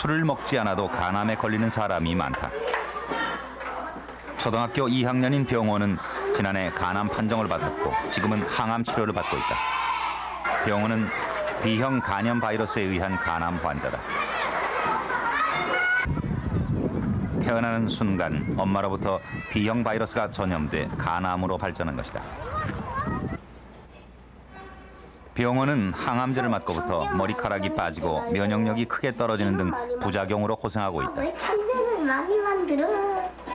술을 먹지 않아도 간암에 걸리는 사람이 많다. 초등학교 2학년인 병호는 지난해 간암 판정을 받았고 지금은 항암 치료를 받고 있다. 병호는 B형 간염 바이러스에 의한 간암 환자다. 태어나는 순간 엄마로부터 B형 바이러스가 전염돼 간암으로 발전한 것이다. 병호는 항암제를 맞고부터 머리카락이 빠지고 면역력이 크게 떨어지는 등 부작용으로 고생하고 있다. 왜 참견을 많이 만들어?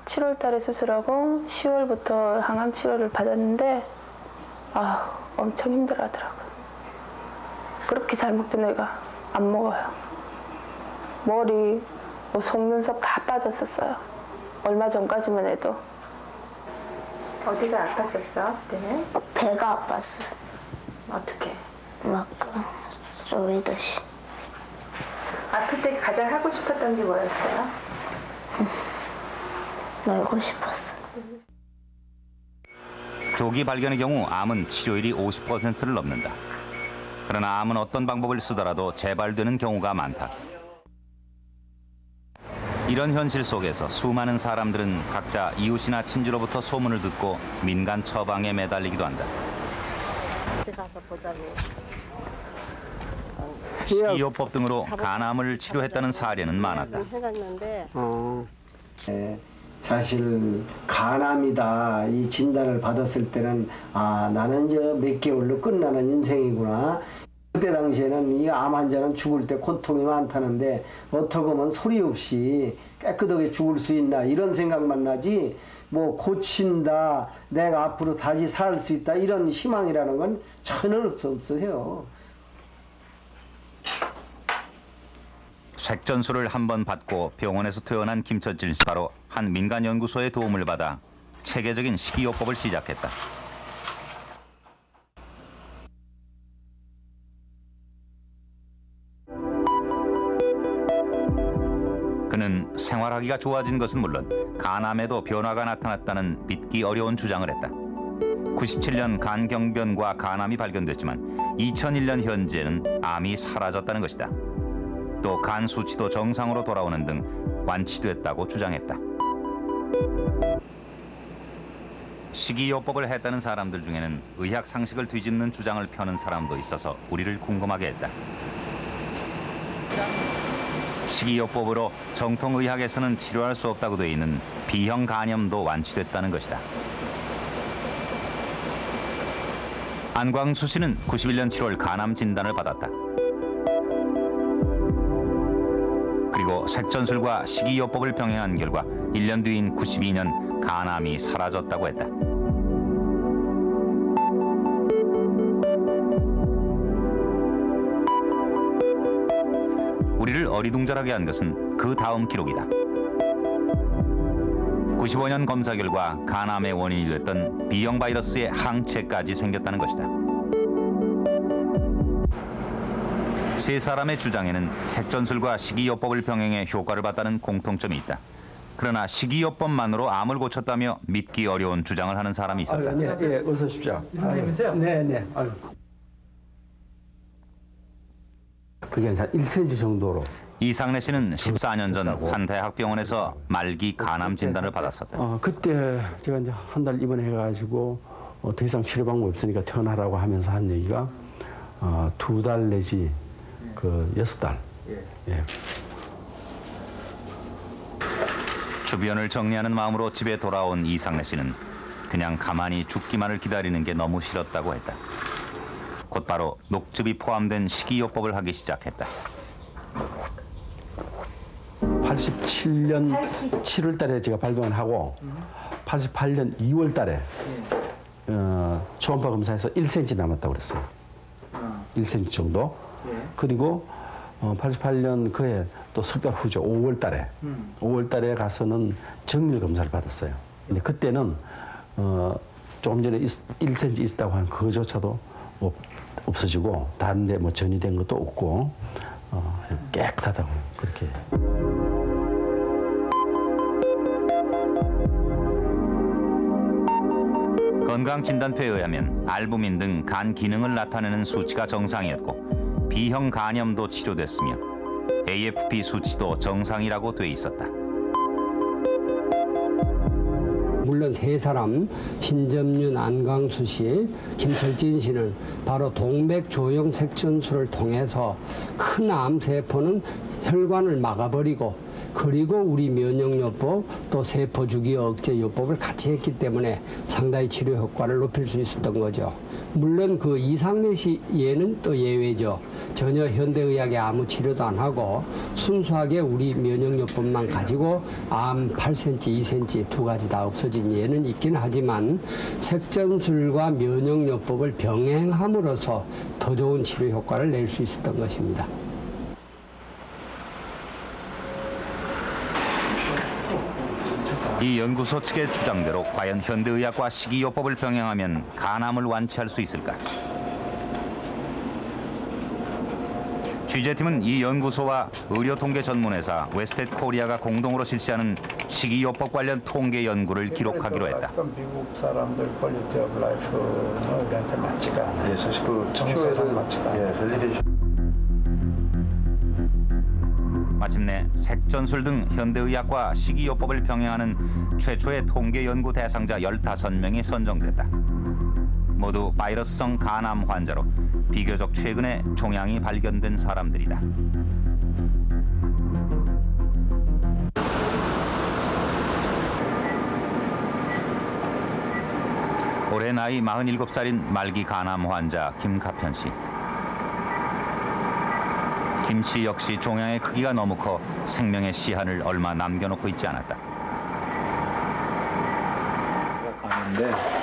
7월 달에 수술하고 10월부터 항암 치료를 받았는데 엄청 힘들어하더라고요. 그렇게 잘 먹던 애가 안 먹어요. 머리, 속눈썹 다 빠졌었어요. 얼마 전까지만 해도. 어디가 아팠었어? 그때는? 배가 아팠어. 어떻게? 막 소외도시. 아플 때 가장 하고 싶었던 게 뭐였어요? 놀고 싶었어. 조기 발견의 경우 암은 치료율이 50%를 넘는다. 그러나 암은 어떤 방법을 쓰더라도 재발되는 경우가 많다. 이런 현실 속에서 수많은 사람들은 각자 이웃이나 친지로부터 소문을 듣고 민간 처방에 매달리기도 한다. 가서 보자고. 식이요법 등으로 간암을 치료했다는 사례는 많았다. 해놨는데. 사실 간암이다 이 진단을 받았을 때는 나는 이제 몇 개월로 끝나는 인생이구나. 그때 당시에는 이 암 환자는 죽을 때 고통이 많다는데 어떻게 보면 소리 없이 깨끗하게 죽을 수 있나 이런 생각만 나지 뭐 고친다 내가 앞으로 다시 살 수 있다 이런 희망이라는 건 전혀 없어요. 색전술을 한 번 받고 병원에서 퇴원한 김철진 씨 바로 한 민간 연구소의 도움을 받아 체계적인 식이요법을 시작했다. 그는 생활하기가 좋아진 것은 물론 간암에도 변화가 나타났다는 믿기 어려운 주장을 했다. 97년 간경변과 간암이 발견됐지만 2001년 현재는 암이 사라졌다는 것이다. 또 간 수치도 정상으로 돌아오는 등 완치됐다고 주장했다. 식이요법을 했다는 사람들 중에는 의학 상식을 뒤집는 주장을 펴는 사람도 있어서 우리를 궁금하게 했다. 식이요법으로 정통의학에서는 치료할 수 없다고 돼 있는 B형 간염도 완치됐다는 것이다. 안광수 씨는 91년 7월 간암 진단을 받았다. 그리고 색전술과 식이요법을 병행한 결과 1년 뒤인 92년 간암이 사라졌다고 했다. 우리를 어리둥절하게 한 것은 그 다음 기록이다. 95년 검사 결과 간암의 원인이 됐던 B형 바이러스의 항체까지 생겼다는 것이다. 세 사람의 주장에는 색전술과 식이요법을 병행해 효과를 봤다는 공통점이 있다. 그러나 식이요법만으로 암을 고쳤다며 믿기 어려운 주장을 하는 사람이 있었다. 네, 어서 오십시오. 선생님이세요? 네. 그게 한 1cm 정도로. 이상래 씨는 14년 전 한 대학병원에서 말기 간암 진단을 받았었다. 그때 제가 이제 한 달 입원해가지고 더 이상 치료 방법이 없으니까 퇴원하라고 하면서 한 얘기가 2달 내지 6달. 예. 주변을 정리하는 마음으로 집에 돌아온 이상래 씨는 그냥 가만히 죽기만을 기다리는 게 너무 싫었다고 했다. 곧바로 녹즙이 포함된 식이요법을 하기 시작했다. 87년 7월 달에 제가 발병을 하고 88년 2월 달에 초음파 검사에서 1cm 남았다고 그랬어요. 1cm 정도. 그리고 88년 그해 또 석 달 후죠. 5월 달에 가서는 정밀 검사를 받았어요. 근데 그때는 조금 전에 1cm 있다고 하는 그거조차도 없어지고 다른 데 뭐 전이된 것도 없고 깨끗하다고 그렇게. 건강진단표에 의하면 알부민 등 간 기능을 나타내는 수치가 정상이었고 B형 간염도 치료됐으며 AFP 수치도 정상이라고 돼 있었다. 물론 세 사람 신점윤, 안광수 씨, 김철진 씨는 바로 동맥 조형 색전술을 통해서 큰 암세포는 혈관을 막아버리고 그리고 우리 면역요법 또 세포주기 억제요법을 같이 했기 때문에 상당히 치료 효과를 높일 수 있었던 거죠. 물론 그 이상래 씨 얘는 또 예외죠. 전혀 현대의학에 아무 치료도 안 하고 순수하게 우리 면역요법만 가지고 암 8cm, 2cm 두 가지 다 없어진 예는 있긴 하지만 색전술과 면역요법을 병행함으로써 더 좋은 치료 효과를 낼 수 있었던 것입니다. 이 연구소 측의 주장대로 과연 현대의학과 식이요법을 병행하면 간암을 완치할 수 있을까? 취재팀은 이 연구소와 의료통계 전문회사 웨스텟 코리아가 공동으로 실시하는 식이요법 관련 통계 연구를 기록하기로 했다. 미국 사람들 퀄리티 오브 라이프는 우리한테 맞지가 않아요. 예, 사실 그 정서상 맞지가 않아요. 밸리데이션. 마침내 색전술 등 현대의학과 식이요법을 병행하는 최초의 통계 연구 대상자 15명이 선정됐다. 모두 바이러스성 간암 환자로 비교적 최근에 종양이 발견된 사람들이다. 올해 나이 47살인 말기 간암 환자 김가편 씨. 김 씨 역시 종양의 크기가 너무 커 생명의 시한을 얼마 남겨놓고 있지 않았다.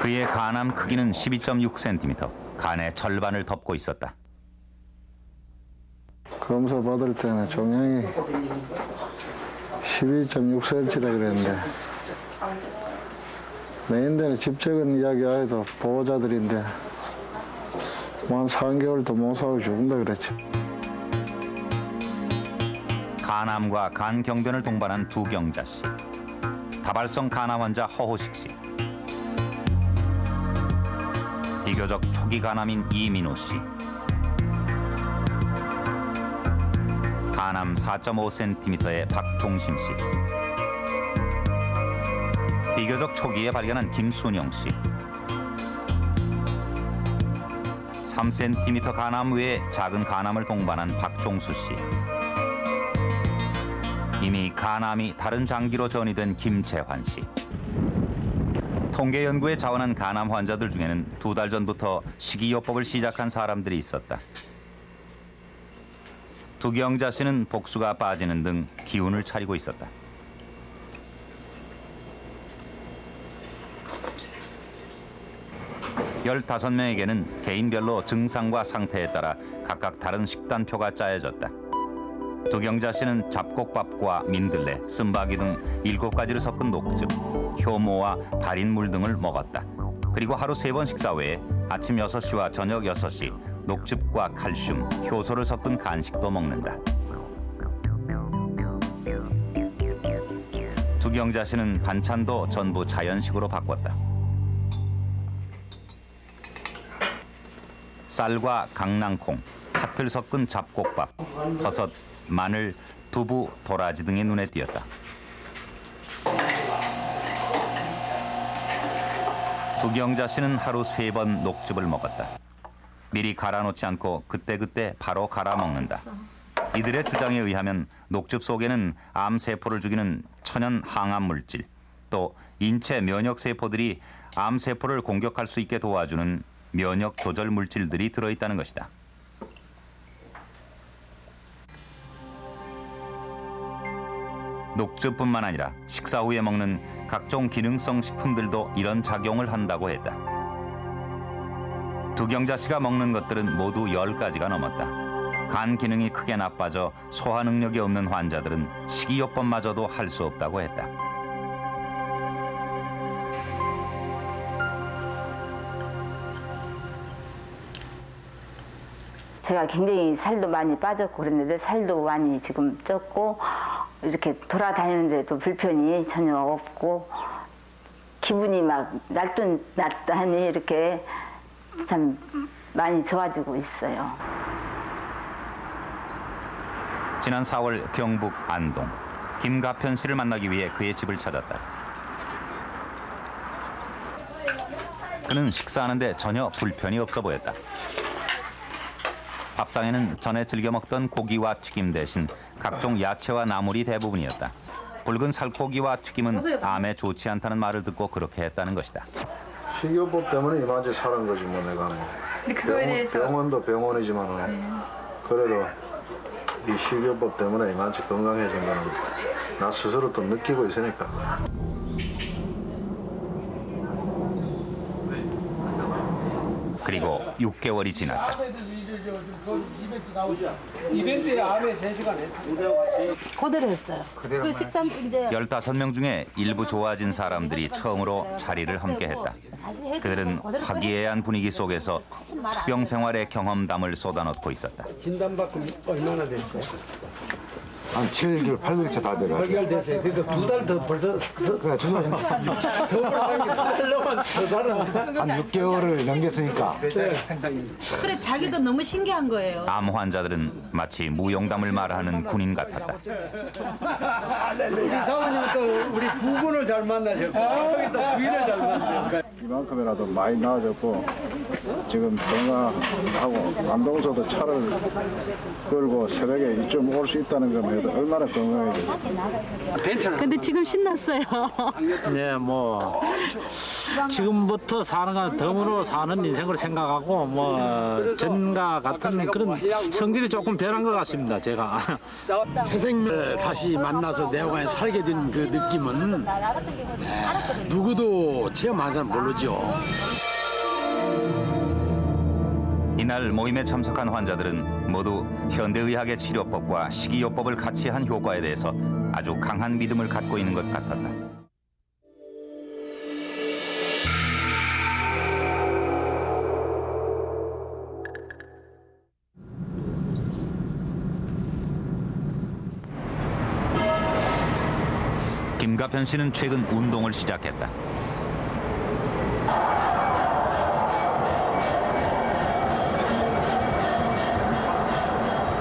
그의 간암 크기는 12.6cm, 간의 절반을 덮고 있었다. 검사 받을 때는 종양이 12.6cm라 그랬는데 내인데는 집적은 이야기 아해도 보호자들인데 한 3개월도 못 사고 죽는다 그랬지. 간암과 간경변을 동반한 두경자 씨, 다발성 간암 환자 허호식 씨, 비교적 초기 간암인 이민호 씨, 간암 4.5cm의 박종심 씨, 비교적 초기에 발견한 김순영 씨, 3cm 간암 외에 작은 간암을 동반한 박종수 씨, 이미 간암이 다른 장기로 전이된 김재환 씨. 통계 연구에 자원한 간암 환자들 중에는 2달 전부터 식이요법을 시작한 사람들이 있었다. 두경자 씨는 복수가 빠지는 등 기운을 차리고 있었다. 15명에게는 개인별로 증상과 상태에 따라 각각 다른 식단표가 짜여졌다. 두경자 씨는 잡곡밥과 민들레, 쓴바귀 등 7가지를 섞은 녹즙, 효모와 달인물 등을 먹었다. 그리고 하루 3번 식사 외에 아침 6시와 저녁 6시 녹즙과 칼슘, 효소를 섞은 간식도 먹는다. 두경자 씨는 반찬도 전부 자연식으로 바꿨다. 쌀과 강낭콩, 팥을 섞은 잡곡밥, 버섯, 마늘, 두부, 도라지 등이 눈에 띄었다. 두경자 씨는 하루 3번 녹즙을 먹었다. 미리 갈아놓지 않고 그때그때 바로 갈아 먹는다. 이들의 주장에 의하면 녹즙 속에는 암세포를 죽이는 천연 항암 물질, 또 인체 면역세포들이 암세포를 공격할 수 있게 도와주는 면역 조절 물질들이 들어있다는 것이다. 녹즙뿐만 아니라 식사 후에 먹는 각종 기능성 식품들도 이런 작용을 한다고 했다. 두경자 씨가 먹는 것들은 모두 10가지가 넘었다. 간 기능이 크게 나빠져 소화 능력이 없는 환자들은 식이요법마저도 할 수 없다고 했다. 제가 굉장히 살도 많이 빠졌고 그랬는데 살도 많이 지금 쪘고 이렇게 돌아다니는데도 불편이 전혀 없고 기분이 막 날듯날듯하니 이렇게 참 많이 좋아지고 있어요. 지난 4월 경북 안동. 김가편 씨를 만나기 위해 그의 집을 찾았다. 그는 식사하는데 전혀 불편이 없어 보였다. 밥상에는 전에 즐겨 먹던 고기와 튀김 대신 각종 야채와 나물이 대부분이었다. 붉은 살코기와 튀김은 암에 좋지 않다는 말을 듣고 그렇게 했다는 것이다. 식이요법 때문에 이만치 살은 거지 뭐 내가. 근데 그거에 대해서 병원도 병원이지만 그래도 이 식이요법 때문에 이만치 건강해진 거는 나 스스로 또 느끼고 있으니까. 그리고 6개월이 지났다. 이벤트에 암에 3시간 했어요. 그대로 했어요. 그 식단 이제 15명 중에 일부 좋아진 사람들이 처음으로 자리를 함께했다. 그들은 화기애애한 분위기 속에서 투병 생활의 경험담을 쏟아놓고 있었다. 진단받고 얼마나 됐어요? 한 7개월, 8개월 다 돼가지고. 8개월 됐어요. 그러니까 2달 더 벌써 그래, 주소진 더 벌써 2달 넘은 더 사는 한 6개월을 넘겼으니까. 그래 자기도 너무 신기한 거예요. 암 환자들은 마치 무용담을 말하는 군인 같았다. 우리 사모님은 또 우리 부군을 잘 만나셨고 여기 또 부인을 잘 만나셨고 이만큼이라도 많이 나아졌고 지금 건강하고 안동서도 차를 끌고 새벽에 이쯤 올 수 있다는 거면 얼마나 건강해졌어. 근데 지금 신났어요. 네, 뭐 지금부터 사는 건 덤으로 사는 인생을 생각하고 뭐 전과 같은 그런 성질이 조금 변한 것 같습니다. 제가 새 생명을 다시 만나서 내 호간에 살게 된 그 느낌은 누구도 체험한 사람 모르죠. 이날 모임에 참석한 환자들은 모두 현대의학의 치료법과 식이요법을 같이 한 효과에 대해서 아주 강한 믿음을 갖고 있는 것 같았다. 김가편 씨는 최근 운동을 시작했다.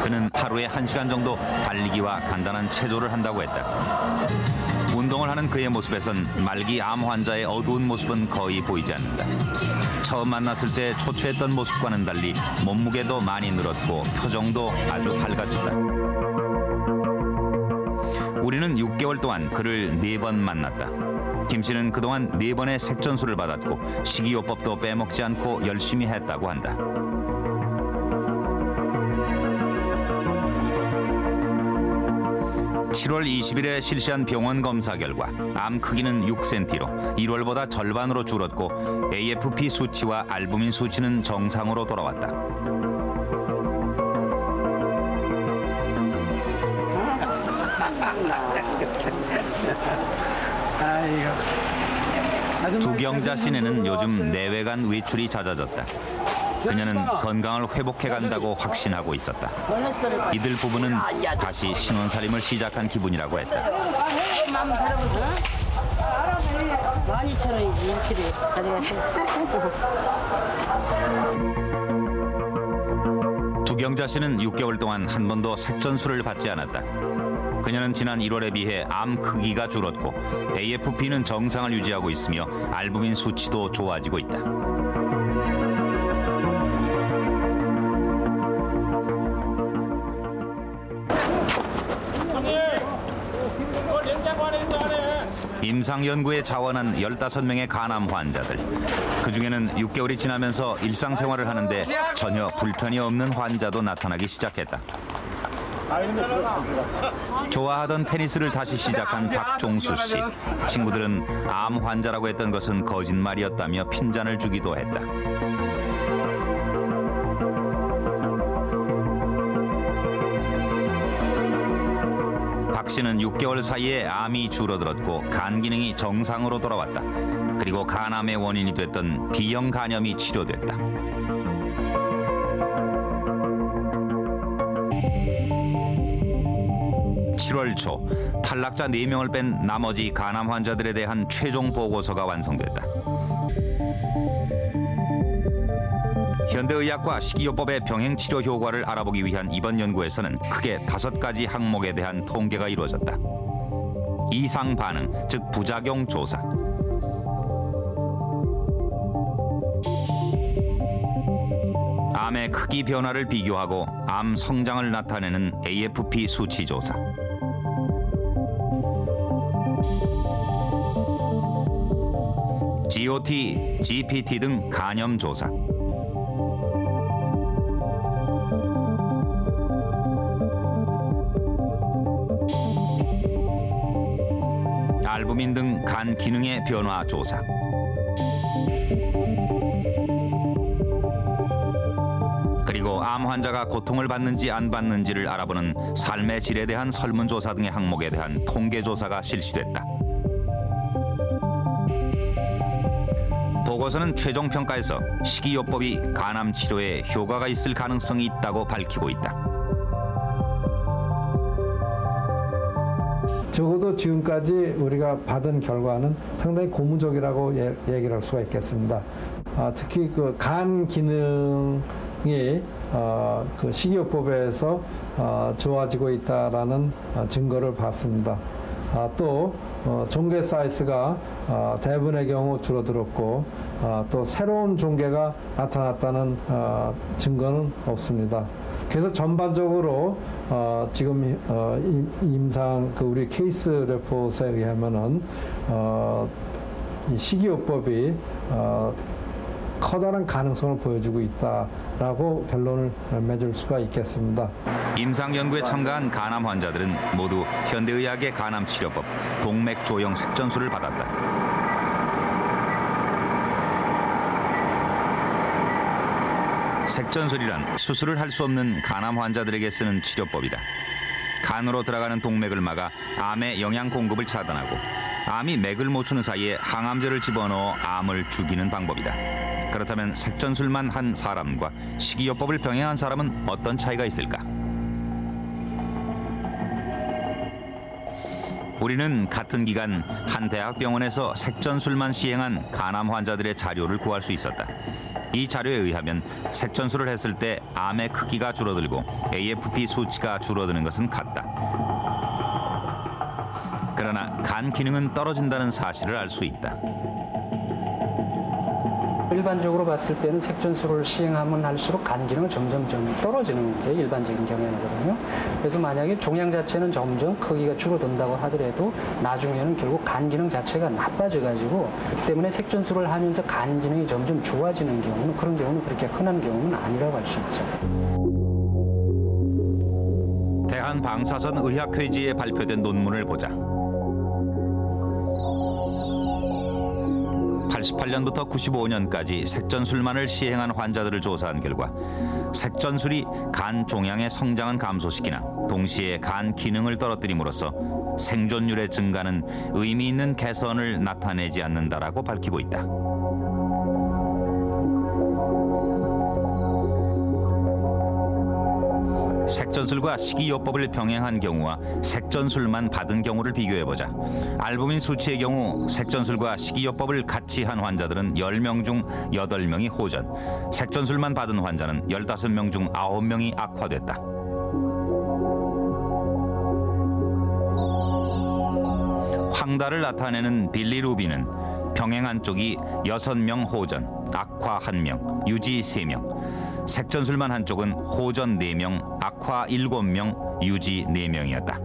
그는 하루에 1시간 정도 달리기와 간단한 체조를 한다고 했다. 운동을 하는 그의 모습에선 말기 암 환자의 어두운 모습은 거의 보이지 않는다. 처음 만났을 때 초췌했던 모습과는 달리 몸무게도 많이 늘었고 표정도 아주 밝아졌다. 우리는 6개월 동안 그를 4번 만났다. 김 씨는 그동안 4번의 색전수를 받았고 식이요법도 빼먹지 않고 열심히 했다고 한다. (7월 20일에) 실시한 병원 검사 결과 암 크기는 6cm로 1월보다 절반으로 줄었고 AFP 수치와 알부민 수치는 정상으로 돌아왔다. 두경자 씨네는 요즘 내외간 외출이 잦아졌다. 그녀는 건강을 회복해간다고 확신하고 있었다. 이들 부부는 다시 신혼살림을 시작한 기분이라고 했다. 12,000원이지 1kg에 가져가세요. 두경자 씨는 6개월 동안 한 번도 색전수를 받지 않았다. 그녀는 지난 1월에 비해 암 크기가 줄었고 AFP는 정상을 유지하고 있으며 알부민 수치도 좋아지고 있다. 임상연구에 자원한 15명의 간암 환자들. 그중에는 6개월이 지나면서 일상생활을 하는데 전혀 불편이 없는 환자도 나타나기 시작했다. 좋아하던 테니스를 다시 시작한 박종수 씨. 친구들은 암 환자라고 했던 것은 거짓말이었다며 핀잔을 주기도 했다. 박 씨는 6개월 사이에 암이 줄어들었고 간 기능이 정상으로 돌아왔다. 그리고 간암의 원인이 됐던 B형 간염이 치료됐다. (7월) 초 탈락자 4명을 뺀 나머지 간암 환자들에 대한 최종 보고서가 완성됐다. 현대의학과 식이요법의 병행 치료 효과를 알아보기 위한 이번 연구에서는 크게 5가지 항목에 대한 통계가 이루어졌다. 이상 반응, 즉 부작용 조사. 암의 크기 변화를 비교하고 암 성장을 나타내는 AFP 수치 조사. GOT, GPT 등 간염 조사. 알부민 등 간 기능의 변화 조사. 그리고 암 환자가 고통을 받는지 안 받는지를 알아보는 삶의 질에 대한 설문조사 등의 항목에 대한 통계조사가 실시됐다. 보고서는 최종 평가에서 식이요법이 간암 치료에 효과가 있을 가능성이 있다고 밝히고 있다. 적어도 지금까지 우리가 받은 결과는 상당히 고무적이라고 얘기를 할 수가 있겠습니다. 특히 그 간 기능이 그 식이요법에서 좋아지고 있다라는 증거를 봤습니다. 또 종괴 사이즈가 대부분의 경우 줄어들었고 또 새로운 종괴가 나타났다는 증거는 없습니다. 그래서 전반적으로 지금 임상 그 우리 케이스 레포트에 의하면은 이 식이요법이 커다란 가능성을 보여주고 있다라고 결론을 맺을 수가 있겠습니다. 임상 연구에 참가한 간암 환자들은 모두 현대의학의 간암 치료법 동맥 조형 색전술을 받았다. 색전술이란 수술을 할 수 없는 간암 환자들에게 쓰는 치료법이다. 간으로 들어가는 동맥을 막아 암의 영양 공급을 차단하고 암이 맥을 못 추는 사이에 항암제를 집어넣어 암을 죽이는 방법이다. 그렇다면 색전술만 한 사람과 식이요법을 병행한 사람은 어떤 차이가 있을까? 우리는 같은 기간 한 대학병원에서 색전술만 시행한 간암 환자들의 자료를 구할 수 있었다. 이 자료에 의하면 색전술을 했을 때 암의 크기가 줄어들고 AFP 수치가 줄어드는 것은 같다. 그러나 간 기능은 떨어진다는 사실을 알 수 있다. 일반적으로 봤을 때는 색전술을 시행하면 할수록 간 기능은 점점 떨어지는 게 일반적인 경향이거든요. 그래서 만약에 종양 자체는 점점 크기가 줄어든다고 하더라도 나중에는 결국 간 기능 자체가 나빠져가지고 그렇기 때문에 색전술을 하면서 간 기능이 점점 좋아지는 경우는 그런 경우는 그렇게 흔한 경우는 아니라고 할 수 있죠. 대한방사선의학회지에 발표된 논문을 보자. 88년부터 95년까지 색전술만을 시행한 환자들을 조사한 결과 색전술이 간 종양의 성장은 감소시키나 동시에 간 기능을 떨어뜨림으로써 생존율의 증가는 의미 있는 개선을 나타내지 않는다라고 밝히고 있다. 색전술과 식이요법을 병행한 경우와 색전술만 받은 경우를 비교해보자. 알부민 수치의 경우 색전술과 식이요법을 같이 한 환자들은 10명 중 8명이 호전, 색전술만 받은 환자는 15명 중 9명이 악화됐다. 황달을 나타내는 빌리루빈은 병행한 쪽이 6명 호전, 악화 1명, 유지 3명, 색전술만 한쪽은 호전 4명, 악화 7명, 유지 4명이었다.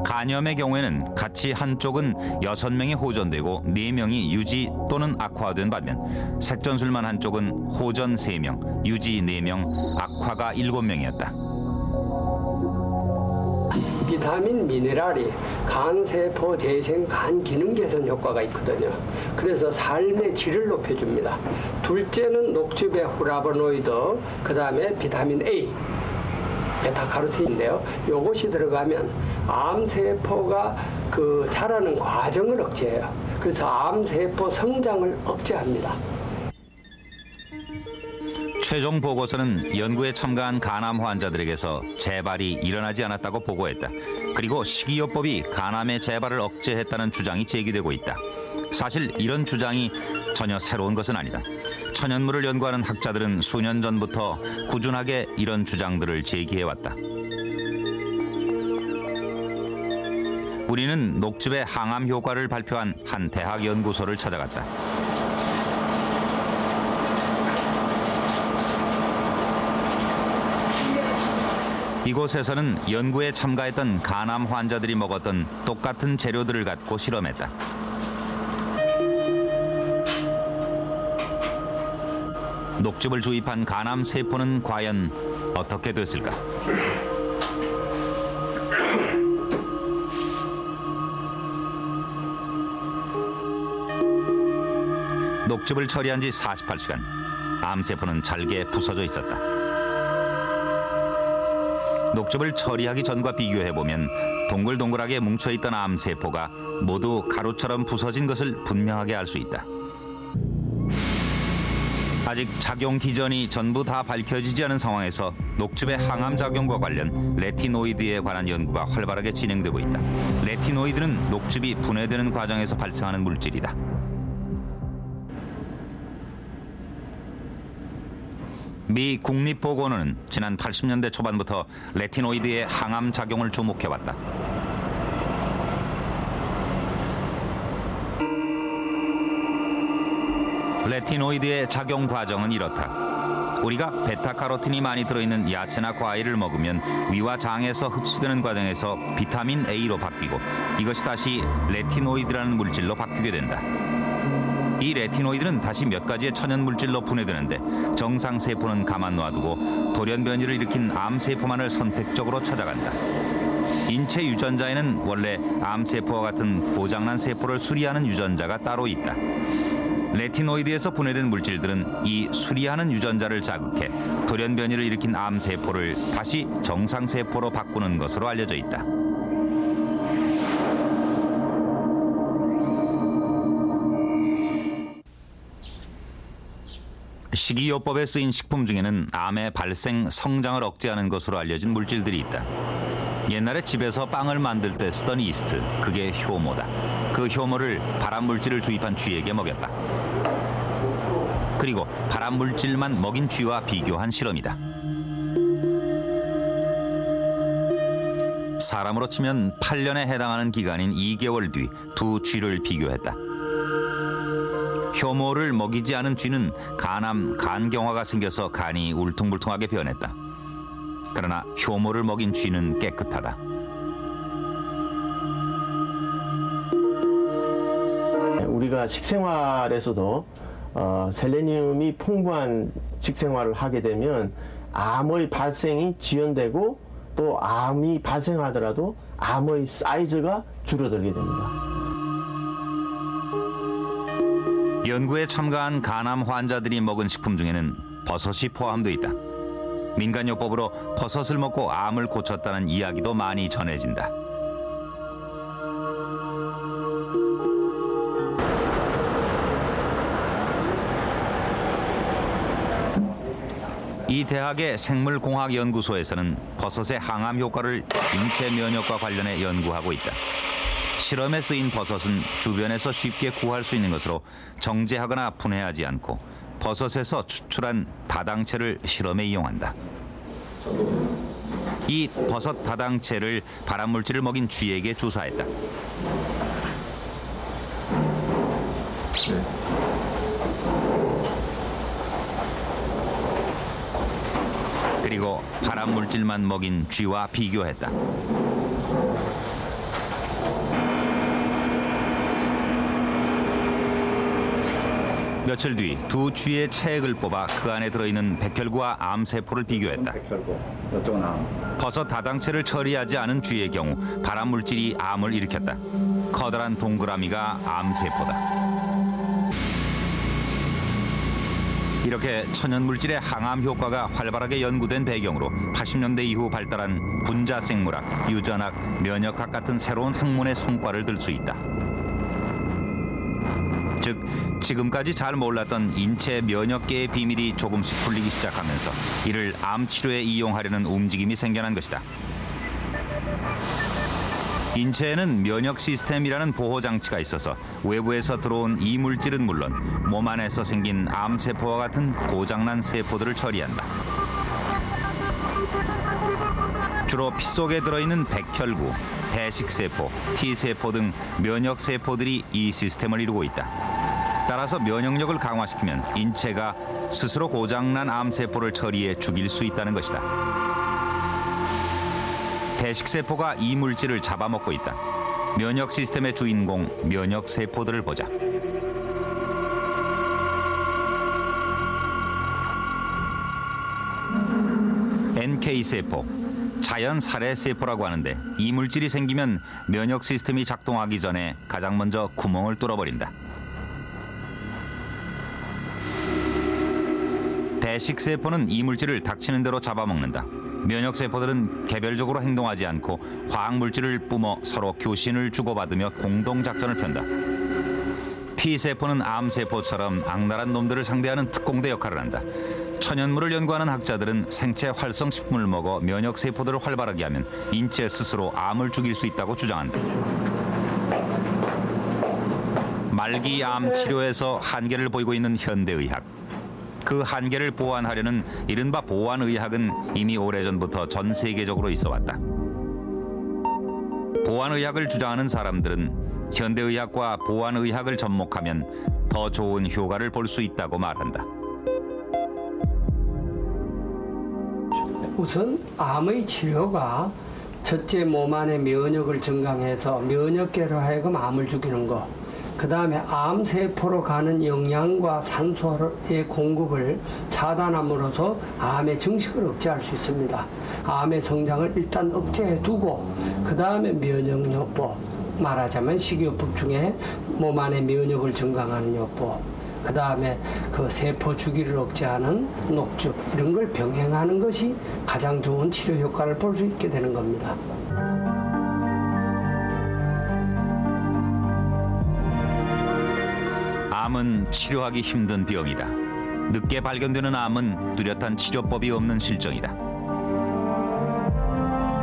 간염의 경우에는 같이 한쪽은 6명이 호전되고 4명이 유지 또는 악화된 반면 색전술만 한쪽은 호전 3명, 유지 4명, 악화가 7명이었다. 비타민 미네랄이 간세포 재생 간 기능 개선 효과가 있거든요. 그래서 삶의 질을 높여줍니다. 둘째는 녹즙의 후라보노이드, 그 다음에 비타민 A, 베타카로틴인데요. 이것이 들어가면 암세포가 그 자라는 과정을 억제해요. 그래서 암세포 성장을 억제합니다. 최종 보고서는 연구에 참가한 간암 환자들에게서 재발이 일어나지 않았다고 보고했다. 그리고 식이요법이 간암의 재발을 억제했다는 주장이 제기되고 있다. 사실 이런 주장이 전혀 새로운 것은 아니다. 천연물을 연구하는 학자들은 수년 전부터 꾸준하게 이런 주장들을 제기해왔다. 우리는 녹즙의 항암 효과를 발표한 한 대학 연구소를 찾아갔다. 이곳에서는 연구에 참가했던 간암 환자들이 먹었던 똑같은 재료들을 갖고 실험했다. 녹즙을 주입한 간암 세포는 과연 어떻게 됐을까? 녹즙을 처리한 지 48시간. 암세포는 잘게 부서져 있었다. 녹즙을 처리하기 전과 비교해보면 동글동글하게 뭉쳐있던 암세포가 모두 가루처럼 부서진 것을 분명하게 알 수 있다. 아직 작용 기전이 전부 다 밝혀지지 않은 상황에서 녹즙의 항암작용과 관련 레티노이드에 관한 연구가 활발하게 진행되고 있다. 레티노이드는 녹즙이 분해되는 과정에서 발생하는 물질이다. 미 국립보건원은 지난 80년대 초반부터 레티노이드의 항암 작용을 주목해왔다. 레티노이드의 작용 과정은 이렇다. 우리가 베타카로틴이 많이 들어있는 야채나 과일을 먹으면 위와 장에서 흡수되는 과정에서 비타민 A로 바뀌고 이것이 다시 레티노이드라는 물질로 바뀌게 된다. 이 레티노이드는 다시 몇 가지의 천연 물질로 분해되는데 정상 세포는 가만 놔두고 돌연 변이를 일으킨 암세포만을 선택적으로 찾아간다. 인체 유전자에는 원래 암세포와 같은 고장난 세포를 수리하는 유전자가 따로 있다. 레티노이드에서 분해된 물질들은 이 수리하는 유전자를 자극해 돌연 변이를 일으킨 암세포를 다시 정상세포로 바꾸는 것으로 알려져 있다. 식이요법에 쓰인 식품 중에는 암의 발생, 성장을 억제하는 것으로 알려진 물질들이 있다. 옛날에 집에서 빵을 만들 때 쓰던 이스트, 그게 효모다. 그 효모를 발암물질을 주입한 쥐에게 먹였다. 그리고 발암물질만 먹인 쥐와 비교한 실험이다. 사람으로 치면 8년에 해당하는 기간인 2개월 뒤 두 쥐를 비교했다. 효모를 먹이지 않은 쥐는 간암, 간경화가 생겨서 간이 울퉁불퉁하게 변했다. 그러나 효모를 먹인 쥐는 깨끗하다. 우리가 식생활에서도 셀레늄이 풍부한 식생활을 하게 되면 암의 발생이 지연되고 또 암이 발생하더라도 암의 사이즈가 줄어들게 됩니다. 연구에 참가한 간암 환자들이 먹은 식품 중에는 버섯이 포함되어 있다. 민간요법으로 버섯을 먹고 암을 고쳤다는 이야기도 많이 전해진다. 이 대학의 생물공학연구소에서는 버섯의 항암 효과를 인체 면역과 관련해 연구하고 있다. 실험에 쓰인 버섯은 주변에서 쉽게 구할 수 있는 것으로 정제하거나 분해하지 않고 버섯에서 추출한 다당체를 실험에 이용한다. 이 버섯 다당체를 발암물질을 먹인 쥐에게 주사했다. 그리고 발암물질만 먹인 쥐와 비교했다. 며칠 뒤 두 쥐의 체액을 뽑아 그 안에 들어있는 백혈구와 암세포를 비교했다. 버섯 다당체를 처리하지 않은 쥐의 경우 발암물질이 암을 일으켰다. 커다란 동그라미가 암세포다. 이렇게 천연물질의 항암 효과가 활발하게 연구된 배경으로 80년대 이후 발달한 분자생물학, 유전학, 면역학 같은 새로운 학문의 성과를 들 수 있다. 즉, 지금까지 잘 몰랐던 인체 면역계의 비밀이 조금씩 풀리기 시작하면서 이를 암 치료에 이용하려는 움직임이 생겨난 것이다. 인체에는 면역 시스템이라는 보호 장치가 있어서 외부에서 들어온 이물질은 물론 몸 안에서 생긴 암세포와 같은 고장난 세포들을 처리한다. 주로 피 속에 들어있는 백혈구, 대식세포, T세포 등 면역세포들이 이 시스템을 이루고 있다. 따라서 면역력을 강화시키면 인체가 스스로 고장난 암세포를 처리해 죽일 수 있다는 것이다. 대식세포가 이 물질을 잡아먹고 있다. 면역 시스템의 주인공 면역세포들을 보자. NK세포, 자연 살해세포라고 하는데 이 물질이 생기면 면역 시스템이 작동하기 전에 가장 먼저 구멍을 뚫어버린다. 대식세포는 이 물질을 닥치는 대로 잡아먹는다. 면역세포들은 개별적으로 행동하지 않고 화학물질을 뿜어 서로 교신을 주고받으며 공동작전을 편다. T세포는 암세포처럼 악랄한 놈들을 상대하는 특공대 역할을 한다. 천연물을 연구하는 학자들은 생체 활성식품을 먹어 면역세포들을 활발하게 하면 인체 스스로 암을 죽일 수 있다고 주장한다. 말기 암 치료에서 한계를 보이고 있는 현대의학. 그 한계를 보완하려는 이른바 보완의학은 이미 오래전부터 전 세계적으로 있어왔다. 보완의학을 주장하는 사람들은 현대의학과 보완의학을 접목하면 더 좋은 효과를 볼 수 있다고 말한다. 우선 암의 치료가 첫째 몸 안의 면역을 증강해서 면역계로 하여금 암을 죽이는 것, 그 다음에 암세포로 가는 영양과 산소의 공급을 차단함으로써 암의 증식을 억제할 수 있습니다. 암의 성장을 일단 억제해두고 그 다음에 면역요법, 말하자면 식이요법 중에 몸 안의 면역을 증강하는 요법, 그 다음에 그 세포 주기를 억제하는 녹즙, 이런 걸 병행하는 것이 가장 좋은 치료 효과를 볼 수 있게 되는 겁니다. 암은 치료하기 힘든 병이다. 늦게 발견되는 암은 뚜렷한 치료법이 없는 실정이다.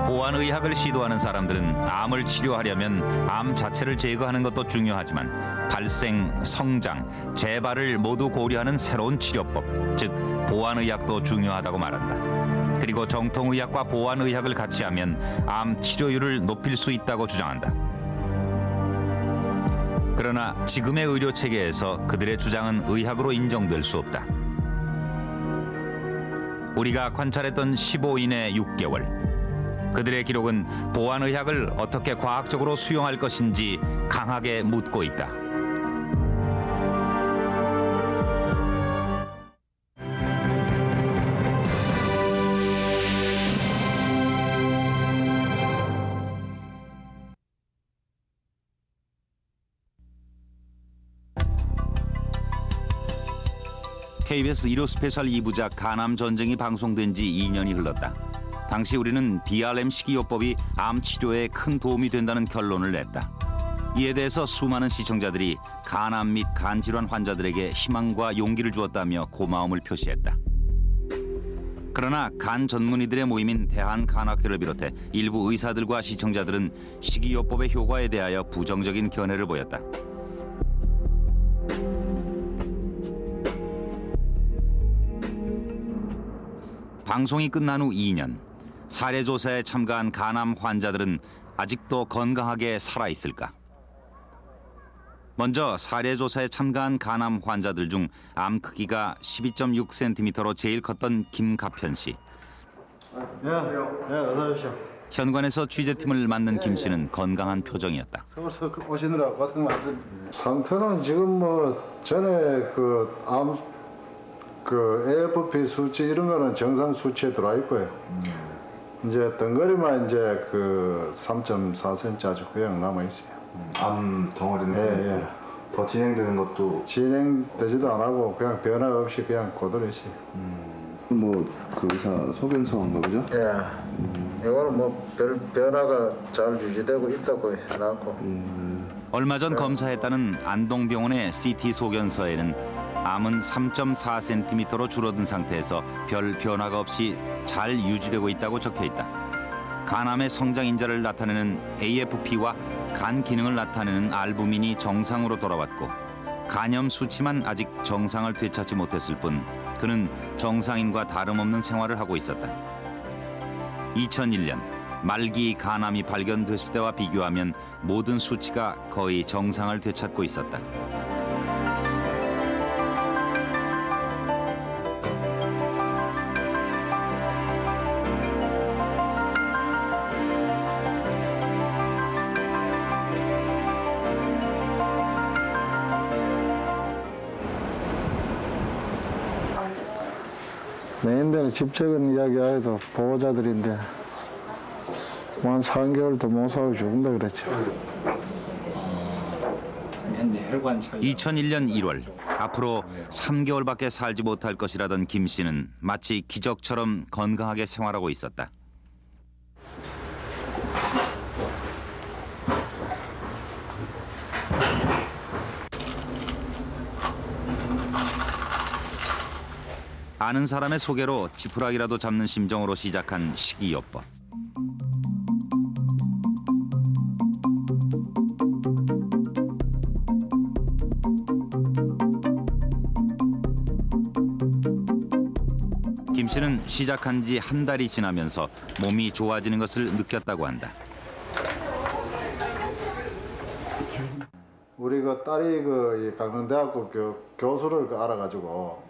보완의학을 시도하는 사람들은 암을 치료하려면 암 자체를 제거하는 것도 중요하지만 발생, 성장, 재발을 모두 고려하는 새로운 치료법, 즉 보완의학도 중요하다고 말한다. 그리고 정통의학과 보완의학을 같이 하면 암 치료율을 높일 수 있다고 주장한다. 그러나 지금의 의료 체계에서 그들의 주장은 의학으로 인정될 수 없다. 우리가 관찰했던 15인의 6개월. 그들의 기록은 보완의학을 어떻게 과학적으로 수용할 것인지 강하게 묻고 있다. KBS 일요 스페셜 2부작 간암 전쟁이 방송된 지 2년이 흘렀다. 당시 우리는 BRM 식이요법이 암 치료에 큰 도움이 된다는 결론을 냈다. 이에 대해서 수많은 시청자들이 간암 및 간질환 환자들에게 희망과 용기를 주었다며 고마움을 표시했다. 그러나 간 전문의들의 모임인 대한간학회를 비롯해 일부 의사들과 시청자들은 식이요법의 효과에 대하여 부정적인 견해를 보였다. 방송이 끝난 후 2년, 사례조사에 참가한 간암 환자들은 아직도 건강하게 살아있을까? 먼저 사례조사에 참가한 간암 환자들 중 암 크기가 12.6cm로 제일 컸던 김가편 씨. 어서 오십시오. 현관에서 취재팀을 맡는 김 씨는 건강한 표정이었다. 서울서 오시느라 고생 많습니다. 상태는 지금 뭐 전에 AFP 수치 이런 거는 정상 수치에 들어와 있고요. 이제 덩어리만 이제 3.4cm 아주 그냥 남아 있어요. 암 덩어리는 예. 더 진행되는 것도 진행되지도 안 하고 그냥 변화 없이 그냥 그대로 있어요. 그 의사 소견서인가 보죠? 예. 이거는 뭐 별 변화가 잘 유지되고 있다고 해놨고. 얼마 전 검사했다는 안동병원의 CT 소견서에는 암은 3.4cm로 줄어든 상태에서 별 변화가 없이 잘 유지되고 있다고 적혀 있다. 간암의 성장 인자를 나타내는 AFP와 간 기능을 나타내는 알부민이 정상으로 돌아왔고 간염 수치만 아직 정상을 되찾지 못했을 뿐 그는 정상인과 다름없는 생활을 하고 있었다. 2001년 말기 간암이 발견됐을 때와 비교하면 모든 수치가 거의 정상을 되찾고 있었다. 내인데는 집적인 이야기 해도 보호자들인데 뭐 한 3개월도 못 살고 죽는다 그랬죠. 2001년 1월 앞으로 3개월밖에 살지 못할 것이라던 김 씨는 마치 기적처럼 건강하게 생활하고 있었다. 아는 사람의 소개로 지푸라기라도 잡는 심정으로 시작한 식이요법. 김 씨는 시작한 지 한 달이 지나면서 몸이 좋아지는 것을 느꼈다고 한다. 우리 그 딸이 그 강릉대학교 교수를 알아가지고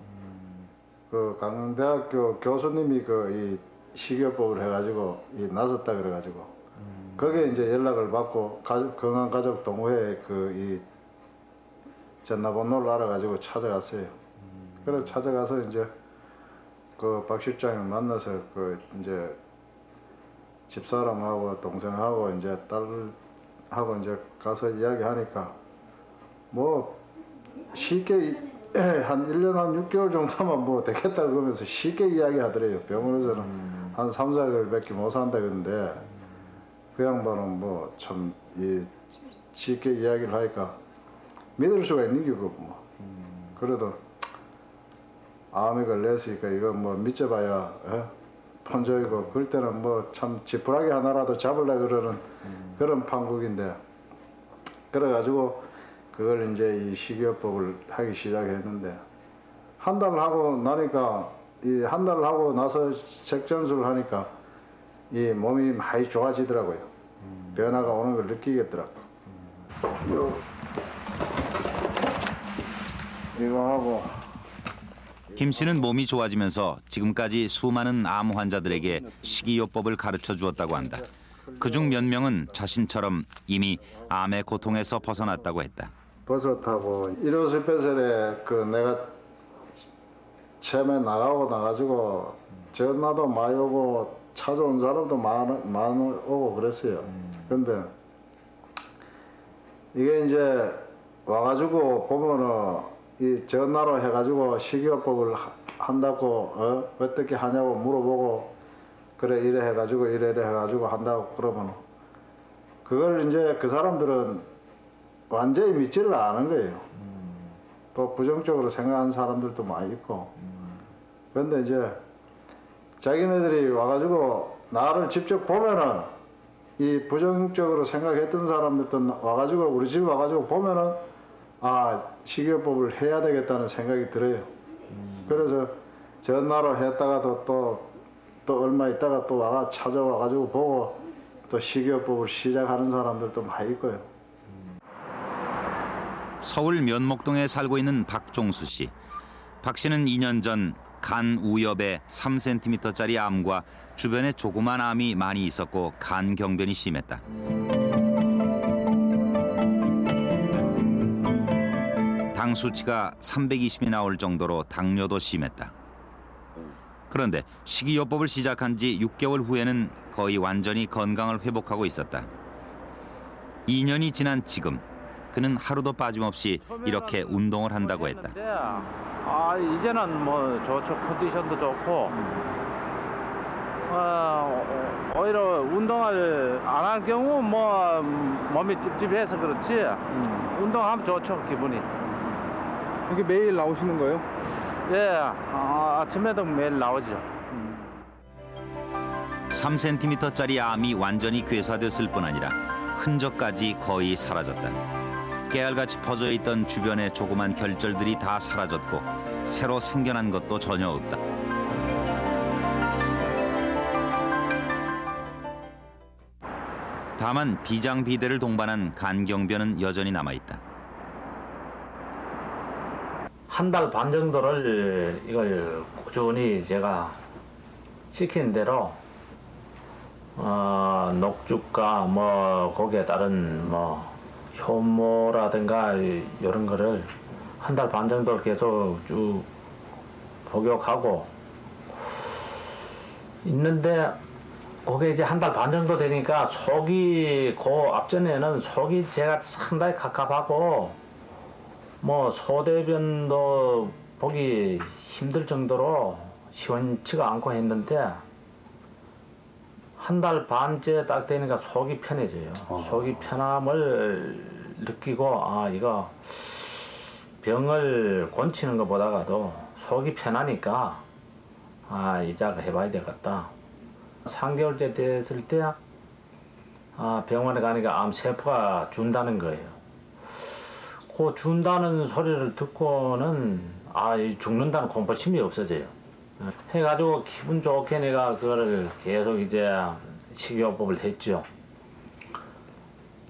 그 강릉대학교 교수님이 그 이 식이요법을 해가지고 이 나섰다 그래가지고 거기에 이제 연락을 받고 건강가족 동호회 그 이 전화번호를 알아가지고 찾아갔어요. 그래서 찾아가서 이제 그 박 실장을 만나서 그 이제 집사람하고 동생하고 이제 딸하고 이제 가서 이야기하니까 뭐 쉽게 한 1년 한 6개월 정도만 뭐 되겠다 그러면서 쉽게 이야기하더래요. 병원에서는 한 3, 4개월밖에 못 산다 그러는데 그 양반은 뭐 참 쉽게 이야기를 하니까 믿을 수가 있는 게 없고 뭐. 그래도 암이 걸렸으니까 이거 뭐 믿어봐야 폰조이고 그럴 때는 뭐 참 지푸라기 하나라도 잡으려고 그러는 그런 판국인데 그래가지고 그걸 이제 이 식이요법을 하기 시작했는데 한 달 하고 나니까 이 한 달 하고 나서 색전술을 하니까 이 몸이 많이 좋아지더라고요. 변화가 오는 걸 느끼겠더라고. 이거 하고 김 씨는 몸이 좋아지면서 지금까지 수많은 암 환자들에게 식이요법을 가르쳐 주었다고 한다. 그중 몇 명은 자신처럼 이미 암의 고통에서 벗어났다고 했다. 버섯하고 일요스페셜에 그 내가 처음에 나가가지고 전화도 많이 오고 찾아온 사람도 많이 오고 그랬어요. 근데 이게 이제 와가지고 보면은 이 전화로 해가지고 식이요법을 한다고 어떻게 하냐고 물어보고 그래 이래 해가지고 이래 해가지고 한다고 그러면 그걸 이제 그 사람들은 완전히 믿지를 않은 거예요. 또 부정적으로 생각하는 사람들도 많이 있고. 그런데 이제 자기네들이 와가지고 나를 직접 보면은 이 부정적으로 생각했던 사람들도 와가지고 우리 집에 와가지고 보면은 아 식이요법을 해야 되겠다는 생각이 들어요. 그래서 전화로 했다가도 또 얼마 있다가 또 찾아와가지고 보고 또 식이요법을 시작하는 사람들도 많이 있고요. 서울 면목동에 살고 있는 박종수 씨. 박 씨는 2년 전 간 우엽에 3cm짜리 암과 주변에 조그만 암이 많이 있었고 간 경변이 심했다. 당 수치가 320이 나올 정도로 당뇨도 심했다. 그런데 식이요법을 시작한 지 6개월 후에는 거의 완전히 건강을 회복하고 있었다. 2년이 지난 지금 그는 하루도 빠짐없이 이렇게 운동을 한다고 했다. 아 이제는 뭐 좋죠. 컨디션도 좋고 오히려 운동을 안 할 경우 뭐 몸이 찝찝해서 그렇지 운동하면 좋죠. 기분이. 이게 매일 나오시는 거예요? 예, 아침에도 매일 나오죠. 3cm짜리 암이 완전히 괴사됐을 뿐 아니라 흔적까지 거의 사라졌다. 깨알같이 퍼져 있던 주변의 조그만 결절들이 다 사라졌고 새로 생겨난 것도 전혀 없다. 다만 비장비대를 동반한 간경변은 여전히 남아있다. 한 달 반 정도를 이걸 꾸준히 제가 시킨 대로 녹죽과 뭐 거기에 따른 뭐 효모라든가 이런 거를 한 달 반 정도 계속 쭉 복용하고 있는데 그게 이제 한 달 반 정도 되니까 속이 그 앞전에는 속이 제가 상당히 갑갑하고 뭐 소대변도 보기 힘들 정도로 시원치가 않고 했는데 한 달 반째 딱 되니까 속이 편해져요. 속이 편함을 느끼고 이거 병을 고치는 것보다도 속이 편하니까 이자가 해봐야 되겠다. 3개월째 됐을 때 병원에 가니까 암세포가 준다는 거예요. 그 준다는 소리를 듣고는 죽는다는 공포심이 없어져요. 해가지고 기분 좋게 내가 그거를 계속 이제 식이요법을 했죠.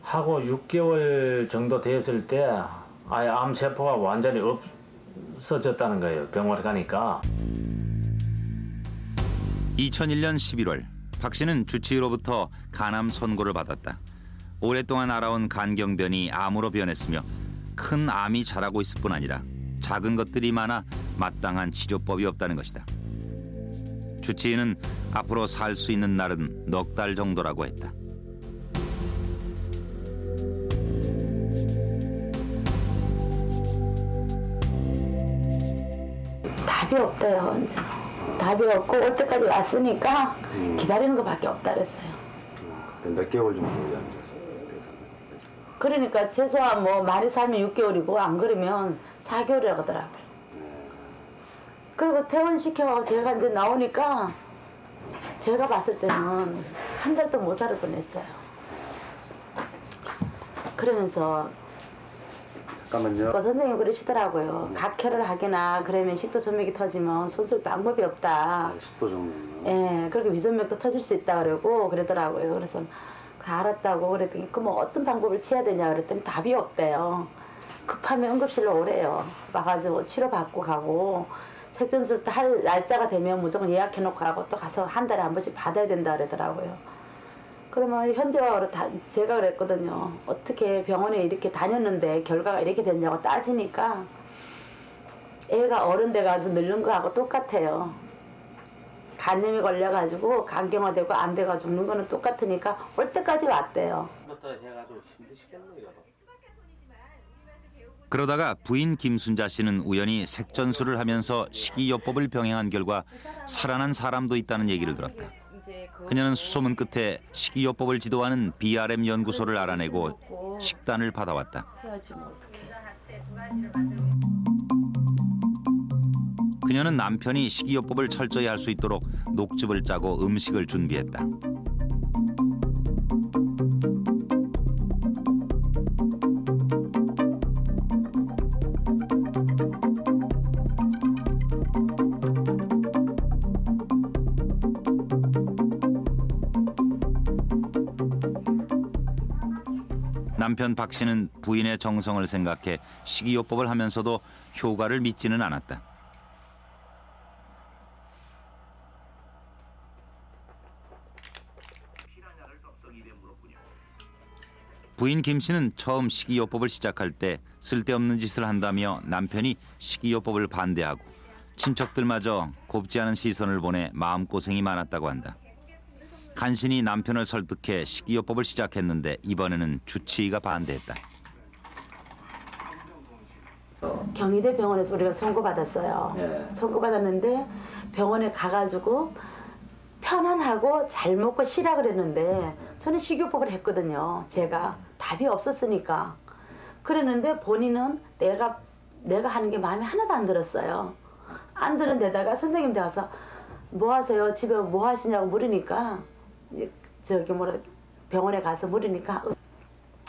하고 6개월 정도 됐을 때 아예 암세포가 완전히 없어졌다는 거예요. 병원에 가니까. 2001년 11월 박 씨는 주치의로부터 간암 선고를 받았다. 오랫동안 알아온 간경변이 암으로 변했으며 큰 암이 자라고 있을 뿐 아니라 작은 것들이 많아 마땅한 치료법이 없다는 것이다. 주치의는 앞으로 살 수 있는 날은 넉 달 정도라고 했다. 답이 없대요. 이제. 답이 없고 올 때까지 왔으니까 기다리는 것밖에 없다 그랬어요. 몇 개월 정도 앉았어요? 그러니까 최소한 뭐 많이 살면 6개월이고 안 그러면 4개월이라고 하더라고요. 그리고 퇴원시켜서 제가 이제 나오니까 제가 봤을 때는 한 달도 못 살을 뻔했어요. 그러면서 잠깐만요. 그 선생님이 그러시더라고요. 각혈을 하거나 그러면 식도전맥이 터지면 손쓸 방법이 없다. 식도전맥. 예, 그렇게 위전맥도 터질 수 있다 그러고 그러더라고요. 그래서 알았다고 그랬더니 그럼 어떤 방법을 취해야 되냐 그랬더니 답이 없대요. 급하면 응급실로 오래요. 와가지고 치료받고 가고 색전술도 할 날짜가 되면 무조건 예약해놓고 가고 또 가서 한 달에 한 번씩 받아야 된다 그러더라고요. 그러면 현대화로 제가 그랬거든요. 어떻게 병원에 이렇게 다녔는데 결과가 이렇게 됐냐고 따지니까 애가 어른 돼가지고 늙는 거하고 똑같아요. 간염이 걸려가지고 간경화되고 안 돼가 죽는 거는 똑같으니까 올 때까지 왔대요. 그러다가 부인 김순자 씨는 우연히 색전술을 하면서 식이요법을 병행한 결과 살아난 사람도 있다는 얘기를 들었다. 그녀는 수소문 끝에 식이요법을 지도하는 BRM 연구소를 알아내고 식단을 받아왔다. 그녀는 남편이 식이요법을 철저히 할 수 있도록 녹즙을 짜고 음식을 준비했다. 남편 박 씨는 부인의 정성을 생각해 식이요법을 하면서도 효과를 믿지는 않았다. 부인 김 씨는 처음 식이요법을 시작할 때 쓸데없는 짓을 한다며 남편이 식이요법을 반대하고 친척들마저 곱지 않은 시선을 보내 마음고생이 많았다고 한다. 간신히 남편을 설득해 식이요법을 시작했는데 이번에는 주치의가 반대했다. 경희대 병원에서 우리가 선고받았어요. 선고받았는데 병원에 가가지고 편안하고 잘 먹고 쉬라 그랬는데 저는 식이요법을 했거든요. 제가 답이 없었으니까. 그랬는데 본인은 내가 하는 게 마음에 하나도 안 들었어요. 안 드는 데다가 선생님한테 가서 뭐 하세요? 집에 뭐 하시냐고 물으니까 이제 저기 병원에 가서 물으니까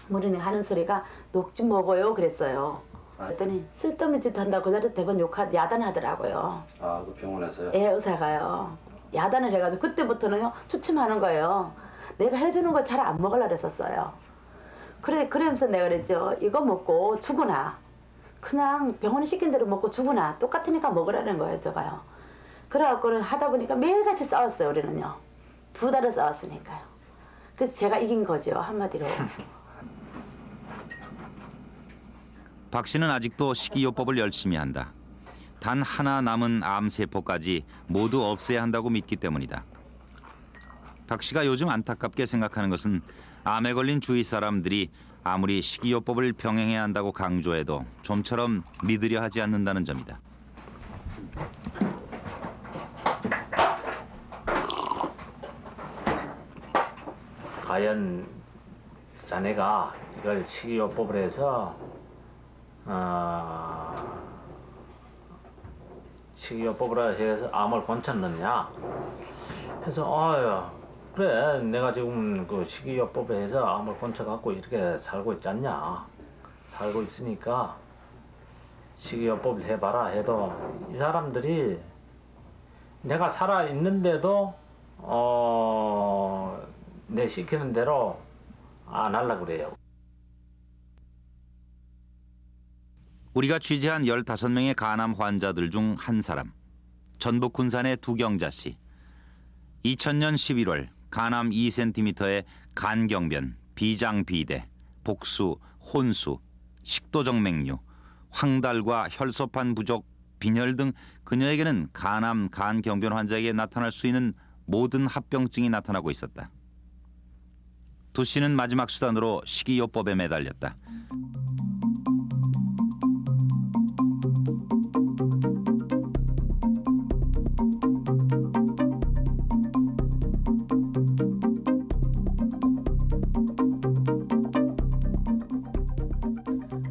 하는 소리가 녹즙 먹어요 그랬어요. 그랬더니 쓸데없는 짓 한다고 그 자리에서 대번 야단하더라고요. 아, 그 병원에서요? 예, 의사가요. 야단을 해가지고 그때부터는요 추침하는 거예요. 내가 해주는 걸 잘 안 먹으려고 그랬었어요. 그러면서 내가 그랬죠. 이거 먹고 죽으나 그냥 병원에 시킨 대로 먹고 죽으나 똑같으니까 먹으라는 거예요, 제가요. 그래갖고는 하다 보니까 매일같이 싸웠어요, 우리는요. 2달을 싸웠으니까요. 그래서 제가 이긴 거죠, 한마디로. 박 씨는 아직도 식이요법을 열심히 한다. 단 하나 남은 암세포까지 모두 없애야 한다고 믿기 때문이다. 박 씨가 요즘 안타깝게 생각하는 것은 암에 걸린 주위 사람들이 아무리 식이요법을 병행해야 한다고 강조해도 좀처럼 믿으려 하지 않는다는 점이다. 과연 자네가 이걸 식이요법을 해서 식이요법으로 해서 암을 고쳤느냐? 그래서 그래 내가 지금 그 식이요법에 해서 암을 고쳐갖고 이렇게 살고 있지 않냐? 살고 있으니까 식이요법을 해봐라 해도 이 사람들이 내가 살아 있는데도 내 시키는 대로 안 하려고 그래요. 우리가 취재한 15명의 간암 환자들 중 한 사람, 전북 군산의 두경자 씨. 2000년 11월 간암 2cm의 간경변, 비장비대, 복수, 혼수, 식도정맥류, 황달과 혈소판 부족, 빈혈 등 그녀에게는 간암, 간경변 환자에게 나타날 수 있는 모든 합병증이 나타나고 있었다. 두 씨는 마지막 수단으로 식이요법에 매달렸다.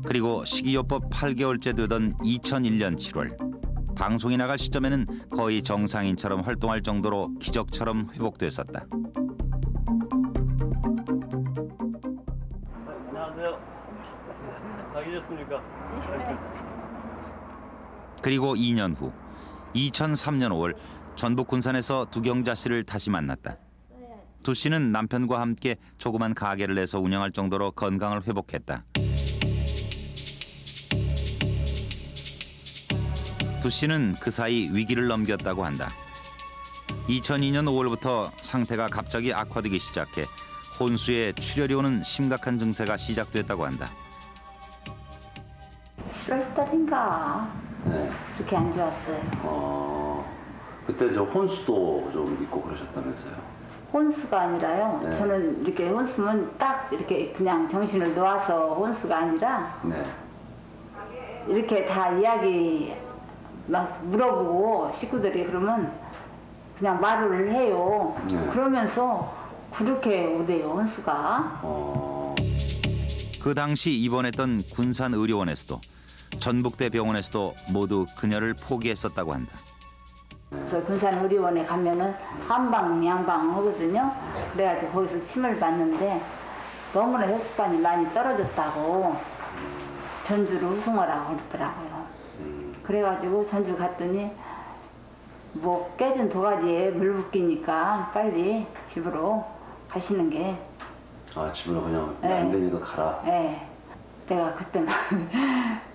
그리고 식이요법 8개월째 되던 2001년 7월 방송이 나갈 시점에는 거의 정상인처럼 활동할 정도로 기적처럼 회복됐었다. 안녕하세요. 다 계셨습니까? 그리고 2년 후 2003년 5월 전북 군산에서 두경자 씨를 다시 만났다. 두 씨는 남편과 함께 조그만 가게를 내서 운영할 정도로 건강을 회복했다. 두 씨는 그 사이 위기를 넘겼다고 한다. 2002년 5월부터 상태가 갑자기 악화되기 시작해 혼수에 출혈이 오는 심각한 증세가 시작됐다고 한다. 7월달인가 네. 그렇게 안 좋았어요. 그때 저 혼수도 좀 있고 그러셨다면서요? 혼수가 아니라요. 네. 저는 이렇게 혼수면 딱 이렇게 그냥 정신을 놓아서 혼수가 아니라 네. 이렇게 다 이야기 막 물어보고 식구들이 그러면 그냥 말을 해요. 네. 그러면서 그렇게 오대요, 혼수가. 그 당시 입원했던 군산의료원에서도 전북대 병원에서도 모두 그녀를 포기했었다고 한다. 그래서 군산의료원에 가면은 한방, 양방 하거든요. 그래가지고 거기서 침을 봤는데 너무나 혈소판이 많이 떨어졌다고 전주로 후송하라고 그러더라고요. 그래가지고 전주 갔더니 뭐 깨진 도가지에 물 붓기니까 빨리 집으로 가시는 게. 아, 집으로 그냥 네. 안 되니까 가라. 네. 내가 그때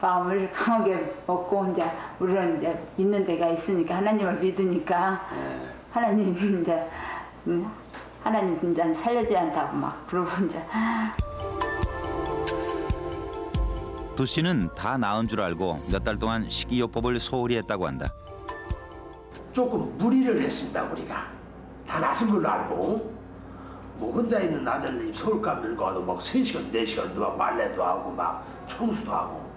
마음을 강하게 먹고 이제 우리는 이제 믿는 데가 있으니까 하나님을 믿으니까 하나님 이제 하나님 이제 살려줘야 한다고 막 그러고 이제. 두 씨는 다 나은 줄 알고 몇 달 동안 식이요법을 소홀히 했다고 한다. 조금 무리를 했습니다. 우리가 다 나선 걸로 알고 뭐 혼자 있는 아들님 서울 가면 가도 막 3시간 4시간 막 빨래도 하고 막 청소도 하고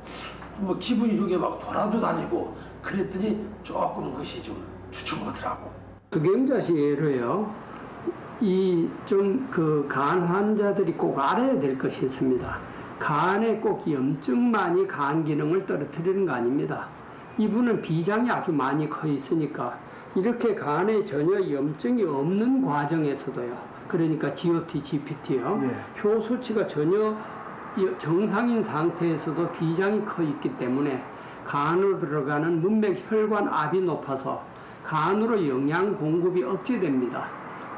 뭐 기분이 좋게 막 돌아도 다니고 그랬더니 조금 그것이 좀 주춤하더라고. 두경자 씨를요, 이 좀 그 간 환자들이 꼭 알아야 될 것이 있습니다. 간에 꼭 염증만이 간 기능을 떨어뜨리는 거 아닙니다. 이분은 비장이 아주 많이 커 있으니까 이렇게 간에 전혀 염증이 없는 과정에서도요, 그러니까 GOT, GPT요. 효 수치가 전혀 정상인 상태에서도 비장이 커 있기 때문에 간으로 들어가는 문맥 혈관 압이 높아서 간으로 영양 공급이 억제됩니다.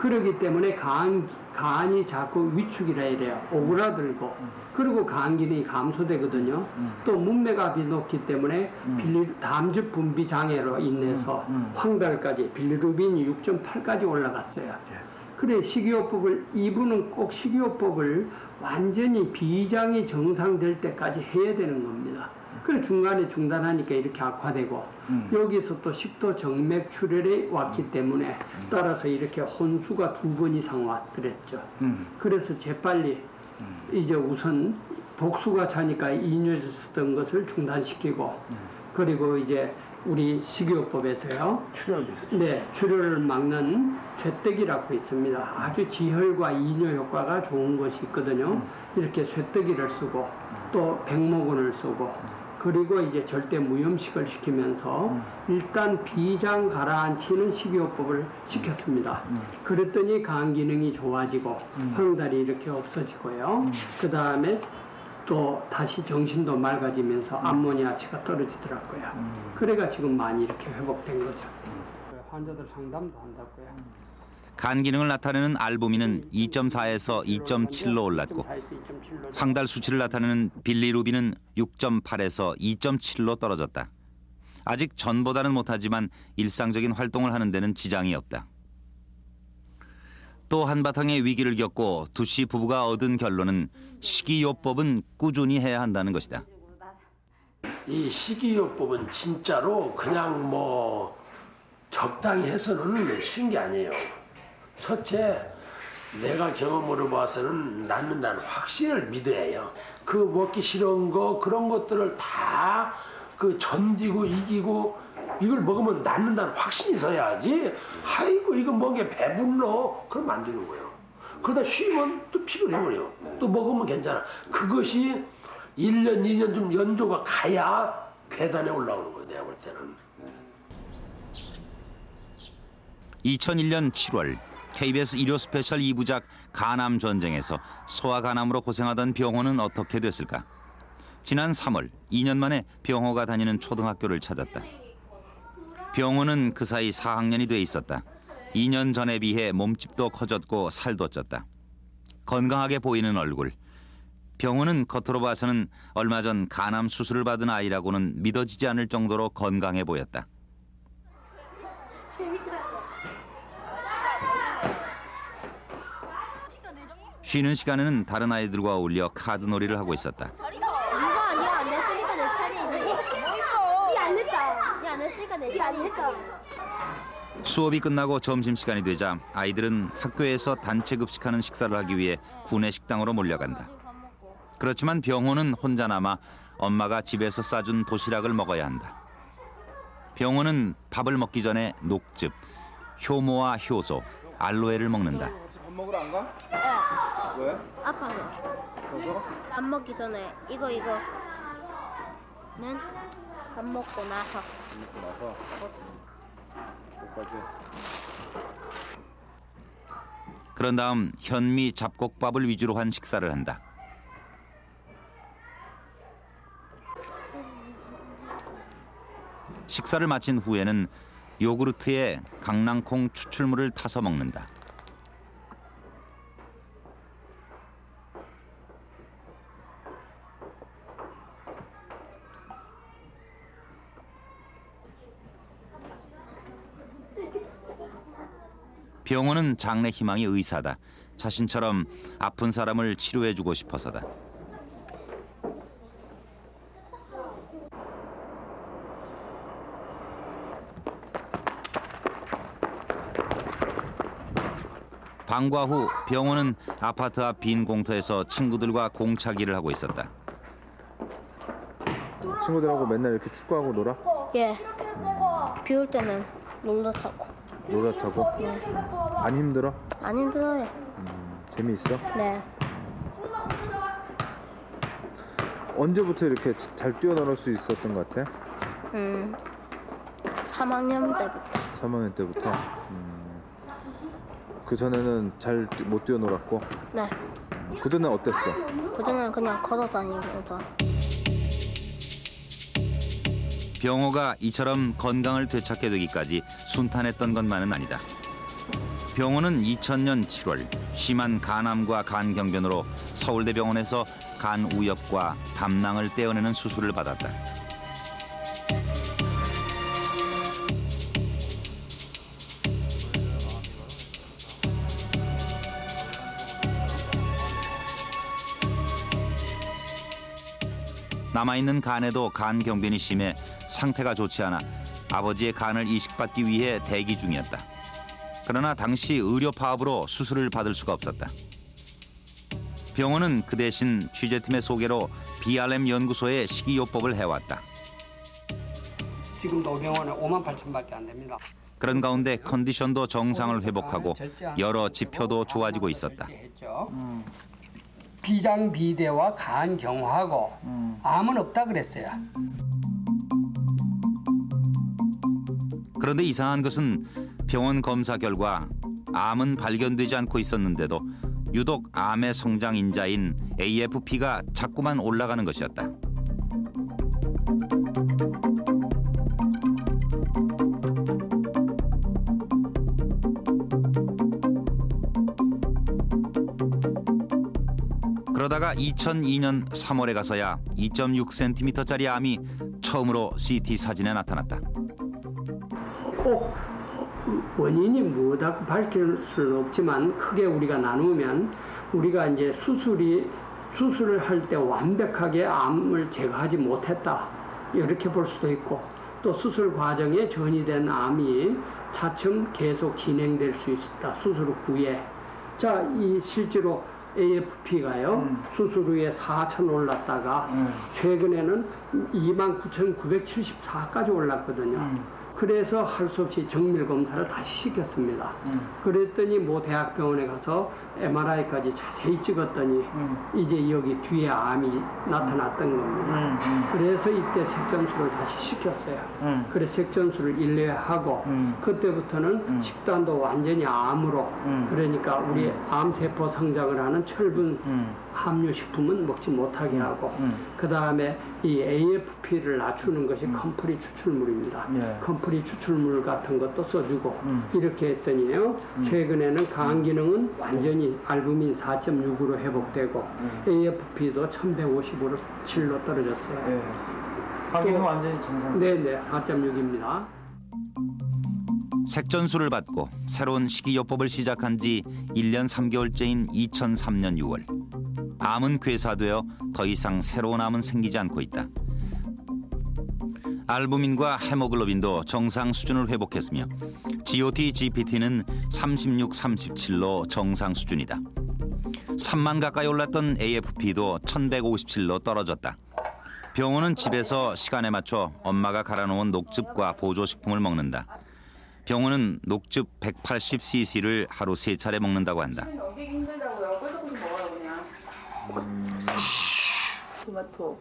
그렇기 때문에 간이 자꾸 위축이라 이래요. 오그라들고 그리고 간 기능이 감소되거든요. 또 문맥압이 높기 때문에 담즙 분비 장애로 인해서 황달까지 빌리루빈이 6.8까지 올라갔어요. 그래 식이요법을 이분은 꼭 식이요법을 완전히 비장이 정상될 때까지 해야 되는 겁니다. 그래 중간에 중단하니까 이렇게 악화되고 여기서 또 식도 정맥 출혈이 왔기 때문에 따라서 이렇게 혼수가 2번 이상 왔더랬죠. 그래서 재빨리 이제 우선 복수가 차니까 이뇨했었던 것을 중단시키고 그리고 이제 우리 식이요법에서요. 네, 출혈을 막는 쇠뜨기라고 있습니다. 아주 지혈과 이뇨 효과가 좋은 것이 있거든요. 이렇게 쇠뜨기를 쓰고 또 백모근을 쓰고 그리고 이제 절대 무염식을 시키면서 일단 비장 가라앉히는 식이요법을 시켰습니다. 그랬더니 간 기능이 좋아지고 황달이 이렇게 없어지고요. 그 다음에 또 다시 정신도 맑아지면서 암모니아치가 떨어지더라고요. 그래가 지금 많이 이렇게 회복된 거죠. 환자들 상담도 한다고요. 간 기능을 나타내는 알부민은 2.4에서 2.7로 올랐고 황달 수치를 나타내는 빌리루빈은 6.8에서 2.7로 떨어졌다. 아직 전보다는 못하지만 일상적인 활동을 하는 데는 지장이 없다. 또 한바탕의 위기를 겪고 두씨 부부가 얻은 결론은 식이요법은 꾸준히 해야 한다는 것이다. 이 식이요법은 진짜로 그냥 뭐 적당히 해서는 쉬운 게 아니에요. 첫째, 내가 경험으로 봐서는 낫는다는 확신을 믿어야 해요. 그 먹기 싫은 거 그런 것들을 다 그 견디고 이기고 이걸 먹으면 낫는다는 확신이 있어야지. 아이고 이거 먹게 배불러 그러면 안 되는 거예요. 그러다 쉬면 또 피곤해버려요. 또 먹으면 괜찮아. 그것이 1년 2년 좀 연조가 가야 계단에 올라오는 거예요. 내가 볼 때는. 2001년 7월 KBS 일요 스페셜 2부작 간암 전쟁에서 소아간암으로 고생하던 병호는 어떻게 됐을까? 지난 3월 2년 만에 병호가 다니는 초등학교를 찾았다. 병호는 그 사이 4학년이 돼 있었다. 2년 전에 비해 몸집도 커졌고 살도 쪘다. 건강하게 보이는 얼굴. 병호는 겉으로 봐서는 얼마 전 간암 수술을 받은 아이라고는 믿어지지 않을 정도로 건강해 보였다. 쉬는 시간에는 다른 아이들과 어울려 카드놀이를 하고 있었다. 이거 아니야 안 됐으니까 내 차례지. 이 안 됐다. 이 안 됐으니까 내 차례했다. 수업이 끝나고 점심시간이 되자 아이들은 학교에서 단체 급식하는 식사를 하기 위해 구내 식당으로 몰려간다. 그렇지만 병호는 혼자 남아 엄마가 집에서 싸준 도시락을 먹어야 한다. 병호는 밥을 먹기 전에 녹즙, 효모와 효소, 알로에를 먹는다. 밥 먹으러 안 가? 네. 왜? 아파요. 밥 먹기 전에 이거는 밥 먹고 나서. 여기까지. 그런 다음 현미 잡곡밥을 위주로 한 식사를 한다. 식사를 마친 후에는 요구르트에 강낭콩 추출물을 타서 먹는다. 병호는 장래 희망이 의사다. 자신처럼 아픈 사람을 치료해주고 싶어서다. 방과 후 병호는 아파트 앞 빈 공터에서 친구들과 공차기를 하고 있었다. 친구들하고 맨날 이렇게 축구하고 놀아? 예. 비 올 때는 롤러 타고. 롤러 타고? 네. 안 힘들어? 안 힘들어요. 재미있어? 네. 언제부터 이렇게 잘 뛰어놀 수 있었던 것 같아? 3학년 때부터. 3학년 때부터? 그 전에는 잘 못 뛰어놀았고. 네. 그전엔 어땠어? 그전에는 그냥 걸어 다니면서. 병호가 이처럼 건강을 되찾게 되기까지 순탄했던 것만은 아니다. 병호는 2000년 7월 심한 간암과 간경변으로 서울대병원에서 간 우엽과 담낭을 떼어내는 수술을 받았다. 남아있는 간에도 간경변이 심해 상태가 좋지 않아 아버지의 간을 이식받기 위해 대기 중이었다. 그러나 당시 의료 파업으로 수술을 받을 수가 없었다. 병원은 그 대신 취재팀의 소개로 BRM 연구소에 식이요법을 해왔다. 지금 노병원에 5만 8천밖에 안 됩니다. 그런 가운데 컨디션도 정상을 회복하고 여러 지표도 좋아지고 있었다. 비장비대와 간경화하고 암은 없다 그랬어요. 그런데 이상한 것은 병원 검사 결과 암은 발견되지 않고 있었는데도 유독 암의 성장 인자인 AFP가 자꾸만 올라가는 것이었다. 그러다가 2002년 3월에 가서야 2.6cm짜리 암이 처음으로 CT 사진에 나타났다. 꼭 원인이 뭐다고 밝힐 수는 없지만 크게 우리가 나누면 우리가 이제 수술을 할 때 완벽하게 암을 제거하지 못했다 이렇게 볼 수도 있고 또 수술 과정에 전이된 암이 차츰 계속 진행될 수 있다 수술 후에. 자, 이 실제로 AFP가요 수술 후에 4,000 올랐다가 최근에는 29,974까지 올랐거든요. 그래서 할 수 없이 정밀 검사를 다시 시켰습니다. 그랬더니 모 대학병원에 가서 MRI까지 자세히 찍었더니 이제 여기 뒤에 암이 나타났던 겁니다. 그래서 이때 색전술을 다시 시켰어요. 그래서 색전술을 1회 하고 그때부터는 식단도 완전히 암으로 그러니까 우리 암세포 성장을 하는 철분 함유 식품은 먹지 못하게 하고 그 다음에 이 AFP를 낮추는 것이 컴프리 추출물입니다. 컴프리 추출물 같은 것도 써주고 이렇게 했더니요 최근에는 간 기능은 완전히 알부민 4.6으로 회복되고 AFP도 1150으로 7로 떨어졌어요. 간 기능 완전히 정상. 네네 4.6입니다. 색전술을 받고 새로운 식이요법을 시작한 지 1년 3개월째인 2003년 6월. 암은 괴사되어 더 이상 새로운 암은 생기지 않고 있다. 알부민과 헤모글로빈도 정상 수준을 회복했으며 GOT, GPT는 36, 37로 정상 수준이다. 3만 가까이 올랐던 AFP도 1157로 떨어졌다. 병원은 집에서 시간에 맞춰 엄마가 갈아놓은 녹즙과 보조식품을 먹는다. 병원은 녹즙 180cc를 하루 3차례 먹는다고 한다. 넘기기 힘들다고요. 꿀떡꿀떡 먹어요 그냥. 토마토.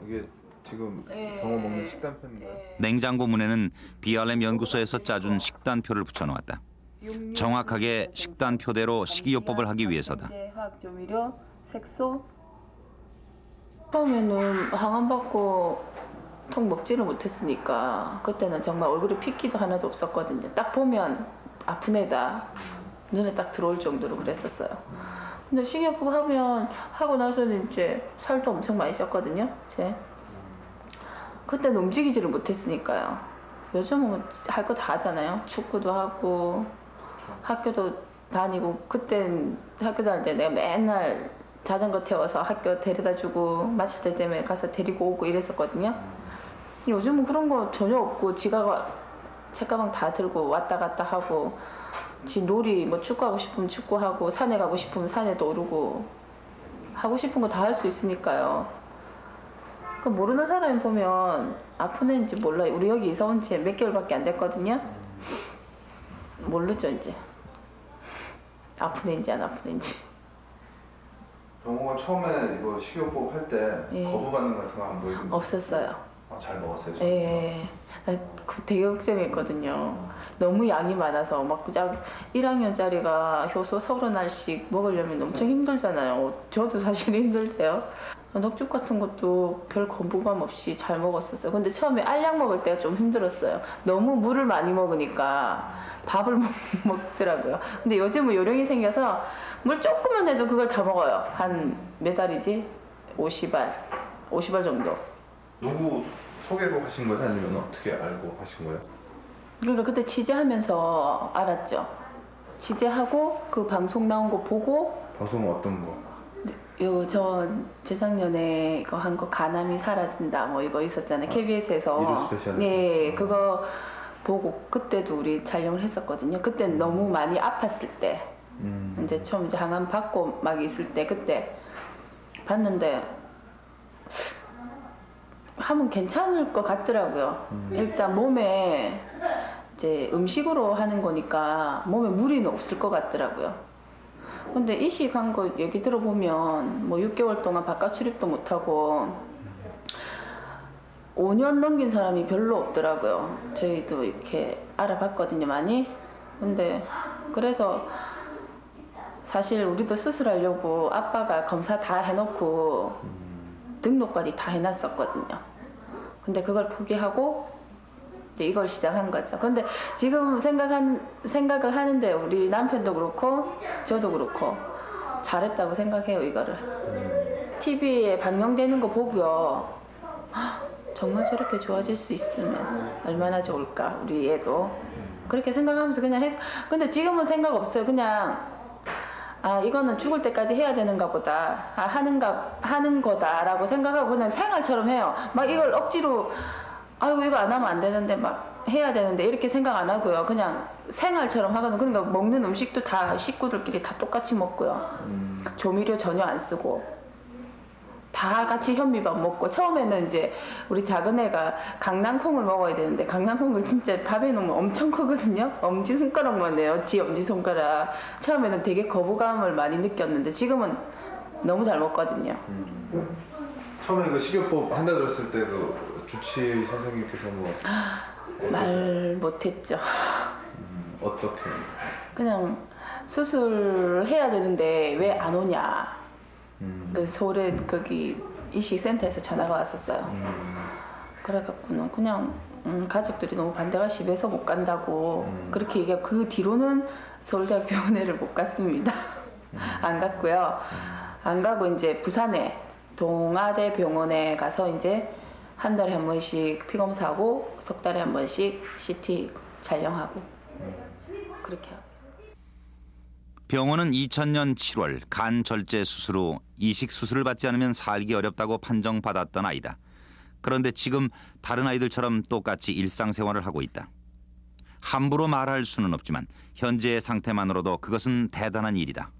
이게 지금 예. 병원 먹는 식단표인가요? 냉장고 문에는 BRM 연구소에서 짜준 식단표를 붙여놓았다. 정확하게 식단표대로 식이요법을 하기 위해서다. 화학조미료, 색소. 처음에는 항암 받고 통 먹지를 못했으니까 그때는 정말 얼굴에 핏기도 하나도 없었거든요. 딱 보면 아픈 애다. 눈에 딱 들어올 정도로 그랬었어요. 근데 식이요법 하고 나서는 이제 살도 엄청 많이 쪘거든요. 그때는 움직이지를 못했으니까요. 요즘은 할 거 다 하잖아요. 축구도 하고 학교도 다니고 그땐 학교 다닐 때 내가 맨날 자전거 태워서 학교 데려다주고 마칠 때 되면 가서 데리고 오고 이랬었거든요. 요즘은 그런 거 전혀 없고 지가 책가방 다 들고 왔다 갔다 하고 지 놀이 뭐 축구하고 싶으면 축구하고 산에 가고 싶으면 산에도 오르고 하고 싶은 거 다 할 수 있으니까요. 그 모르는 사람이 보면 아픈 애인지 몰라요. 우리 여기 이사 온 지 몇 개월밖에 안 됐거든요. 모르죠 이제. 아픈 애인지 안 아픈 애인지. 병호가 처음에 이거 식이요법 할 때 예. 거부반응 같은 거 안 보이던데? 없었어요. 잘 먹었어요? 예. 나 되게 걱정했거든요. 너무 양이 많아서 막 1학년짜리가 효소 30알씩 먹으려면 엄청 힘들잖아요. 저도 사실 힘들대요. 넉죽 같은 것도 별 거부감 없이 잘 먹었었어요. 근데 처음에 알약 먹을 때가 좀 힘들었어요. 너무 물을 많이 먹으니까 밥을 못 먹더라고요. 근데 요즘은 요령이 생겨서 물 조금만 해도 그걸 다 먹어요. 한 몇 알이지? 50알 정도. 누구 소개로 하신 거예요? 아니면 어떻게 알고 하신 거예요? 그러니까 그때 취재하면서 알았죠. 취재하고 그 방송 나온 거 보고. 방송은 어떤 거? 저 재작년에 이거 한 거 가남이 사라진다 뭐 이거 있었잖아요. KBS에서. 일요 스페셜. 네, 그거 보고 그때도 우리 촬영을 했었거든요. 그때는 너무 많이 아팠을 때. 이제 처음 이제 항암 받고 막 있을 때 그때 봤는데 하면 괜찮을 것 같더라고요. 일단 몸에 이제 음식으로 하는 거니까 몸에 무리는 없을 것 같더라고요. 근데 이식한 거 얘기 들어보면 뭐 6개월 동안 바깥 출입도 못하고 5년 넘긴 사람이 별로 없더라고요. 저희도 이렇게 알아봤거든요, 많이. 근데 그래서 사실 우리도 수술하려고 아빠가 검사 다 해놓고 등록까지 다 해놨었거든요. 근데 그걸 포기하고 이제 이걸 시작한 거죠. 근데 지금 생각을 하는데 우리 남편도 그렇고 저도 그렇고 잘했다고 생각해요, 이거를. TV에 방영되는 거 보고요. 정말 저렇게 좋아질 수 있으면 얼마나 좋을까, 우리 애도. 그렇게 생각하면서 그냥 했어. 근데 지금은 생각 없어요. 그냥 이거는 죽을 때까지 해야 되는가 보다. 하는 거다라고 생각하고 그냥 생활처럼 해요. 막 이걸 억지로 아이고 이거 안 하면 안 되는데 막 해야 되는데 이렇게 생각 안 하고요. 그냥 생활처럼 하거든요. 그러니까 먹는 음식도 다 식구들끼리 다 똑같이 먹고요. 조미료 전혀 안 쓰고 다 같이 현미밥 먹고. 처음에는 이제 우리 작은 애가 강낭콩을 먹어야 되는데 강낭콩을 진짜 밥에 넣으면 엄청 크거든요. 엄지손가락만 해요. 지 엄지손가락. 처음에는 되게 거부감을 많이 느꼈는데 지금은 너무 잘 먹거든요. 처음에 그 식이요법 한다 들었을 때 그 주치 선생님께서 뭐 말 못했죠. 어떻게? 그냥 수술해야 되는데 왜 안 오냐. 그 서울에 거기 이식센터에서 전화가 왔었어요. 그래갖고는 그냥 가족들이 너무 반대가 심해서 못 간다고 그렇게 얘기하고 그 뒤로는 서울대학병원에를 못 갔습니다. 안 갔고요. 안 가고 이제 부산에 동아대 병원에 가서 이제 한 달에 한 번씩 피검사하고 석 달에 한 번씩 CT 촬영하고 그렇게 하고 있어요. 병원은 2000년 7월 간 절제 수술 후 이식 수술을 받지 않으면 살기 어렵다고 판정받았던 아이다. 그런데 지금 다른 아이들처럼 똑같이 일상생활을 하고 있다. 함부로 말할 수는 없지만 현재의 상태만으로도 그것은 대단한 일이다.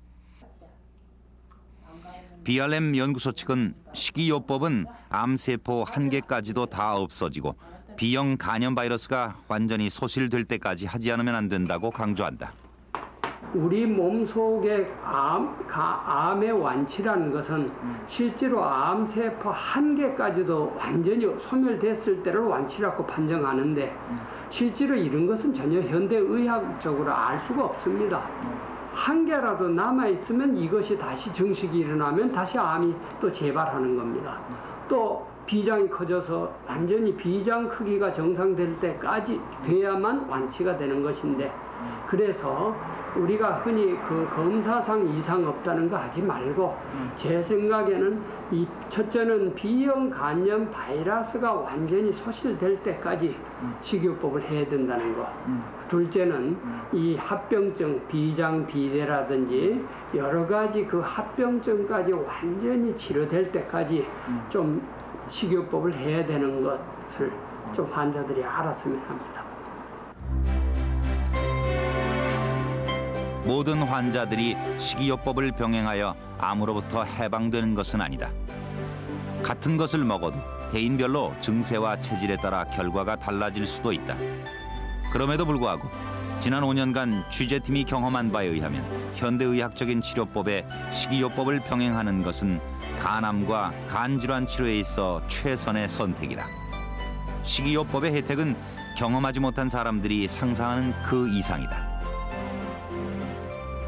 BRM 연구소 측은 식이요법은 암세포 1개까지도 다 없어지고 B형 간염 바이러스가 완전히 소실될 때까지 하지 않으면 안 된다고 강조한다. 우리 몸 속의 암의 완치라는 것은 실제로 암세포 1개까지도 완전히 소멸됐을 때를 완치라고 판정하는데 실제로 이런 것은 전혀 현대의학적으로 알 수가 없습니다. 1개라도 남아있으면 이것이 다시 증식이 일어나면 다시 암이 또 재발하는 겁니다. 또 비장이 커져서 완전히 비장 크기가 정상될 때까지 돼야만 완치가 되는 것인데 그래서 우리가 흔히 그 검사상 이상 없다는 거 하지 말고 제 생각에는 이 첫째는 B형 간염 바이러스가 완전히 소실될 때까지 식이요법을 해야 된다는 거. 둘째는 이 합병증, 비장, 비대라든지 여러 가지 그 합병증까지 완전히 치료될 때까지 좀 식이요법을 해야 되는 것을 좀 환자들이 알았으면 합니다. 모든 환자들이 식이요법을 병행하여 암으로부터 해방되는 것은 아니다. 같은 것을 먹어도 개인별로 증세와 체질에 따라 결과가 달라질 수도 있다. 그럼에도 불구하고 지난 5년간 취재팀이 경험한 바에 의하면 현대의학적인 치료법에 식이요법을 병행하는 것은 간암과 간질환 치료에 있어 최선의 선택이다. 식이요법의 혜택은 경험하지 못한 사람들이 상상하는 그 이상이다.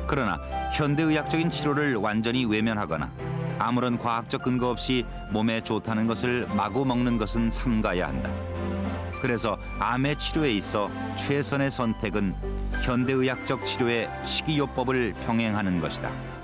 그러나 현대의학적인 치료를 완전히 외면하거나 아무런 과학적 근거 없이 몸에 좋다는 것을 마구 먹는 것은 삼가야 한다. 그래서 암의 치료에 있어 최선의 선택은 현대의학적 치료에 식이요법을 병행하는 것이다.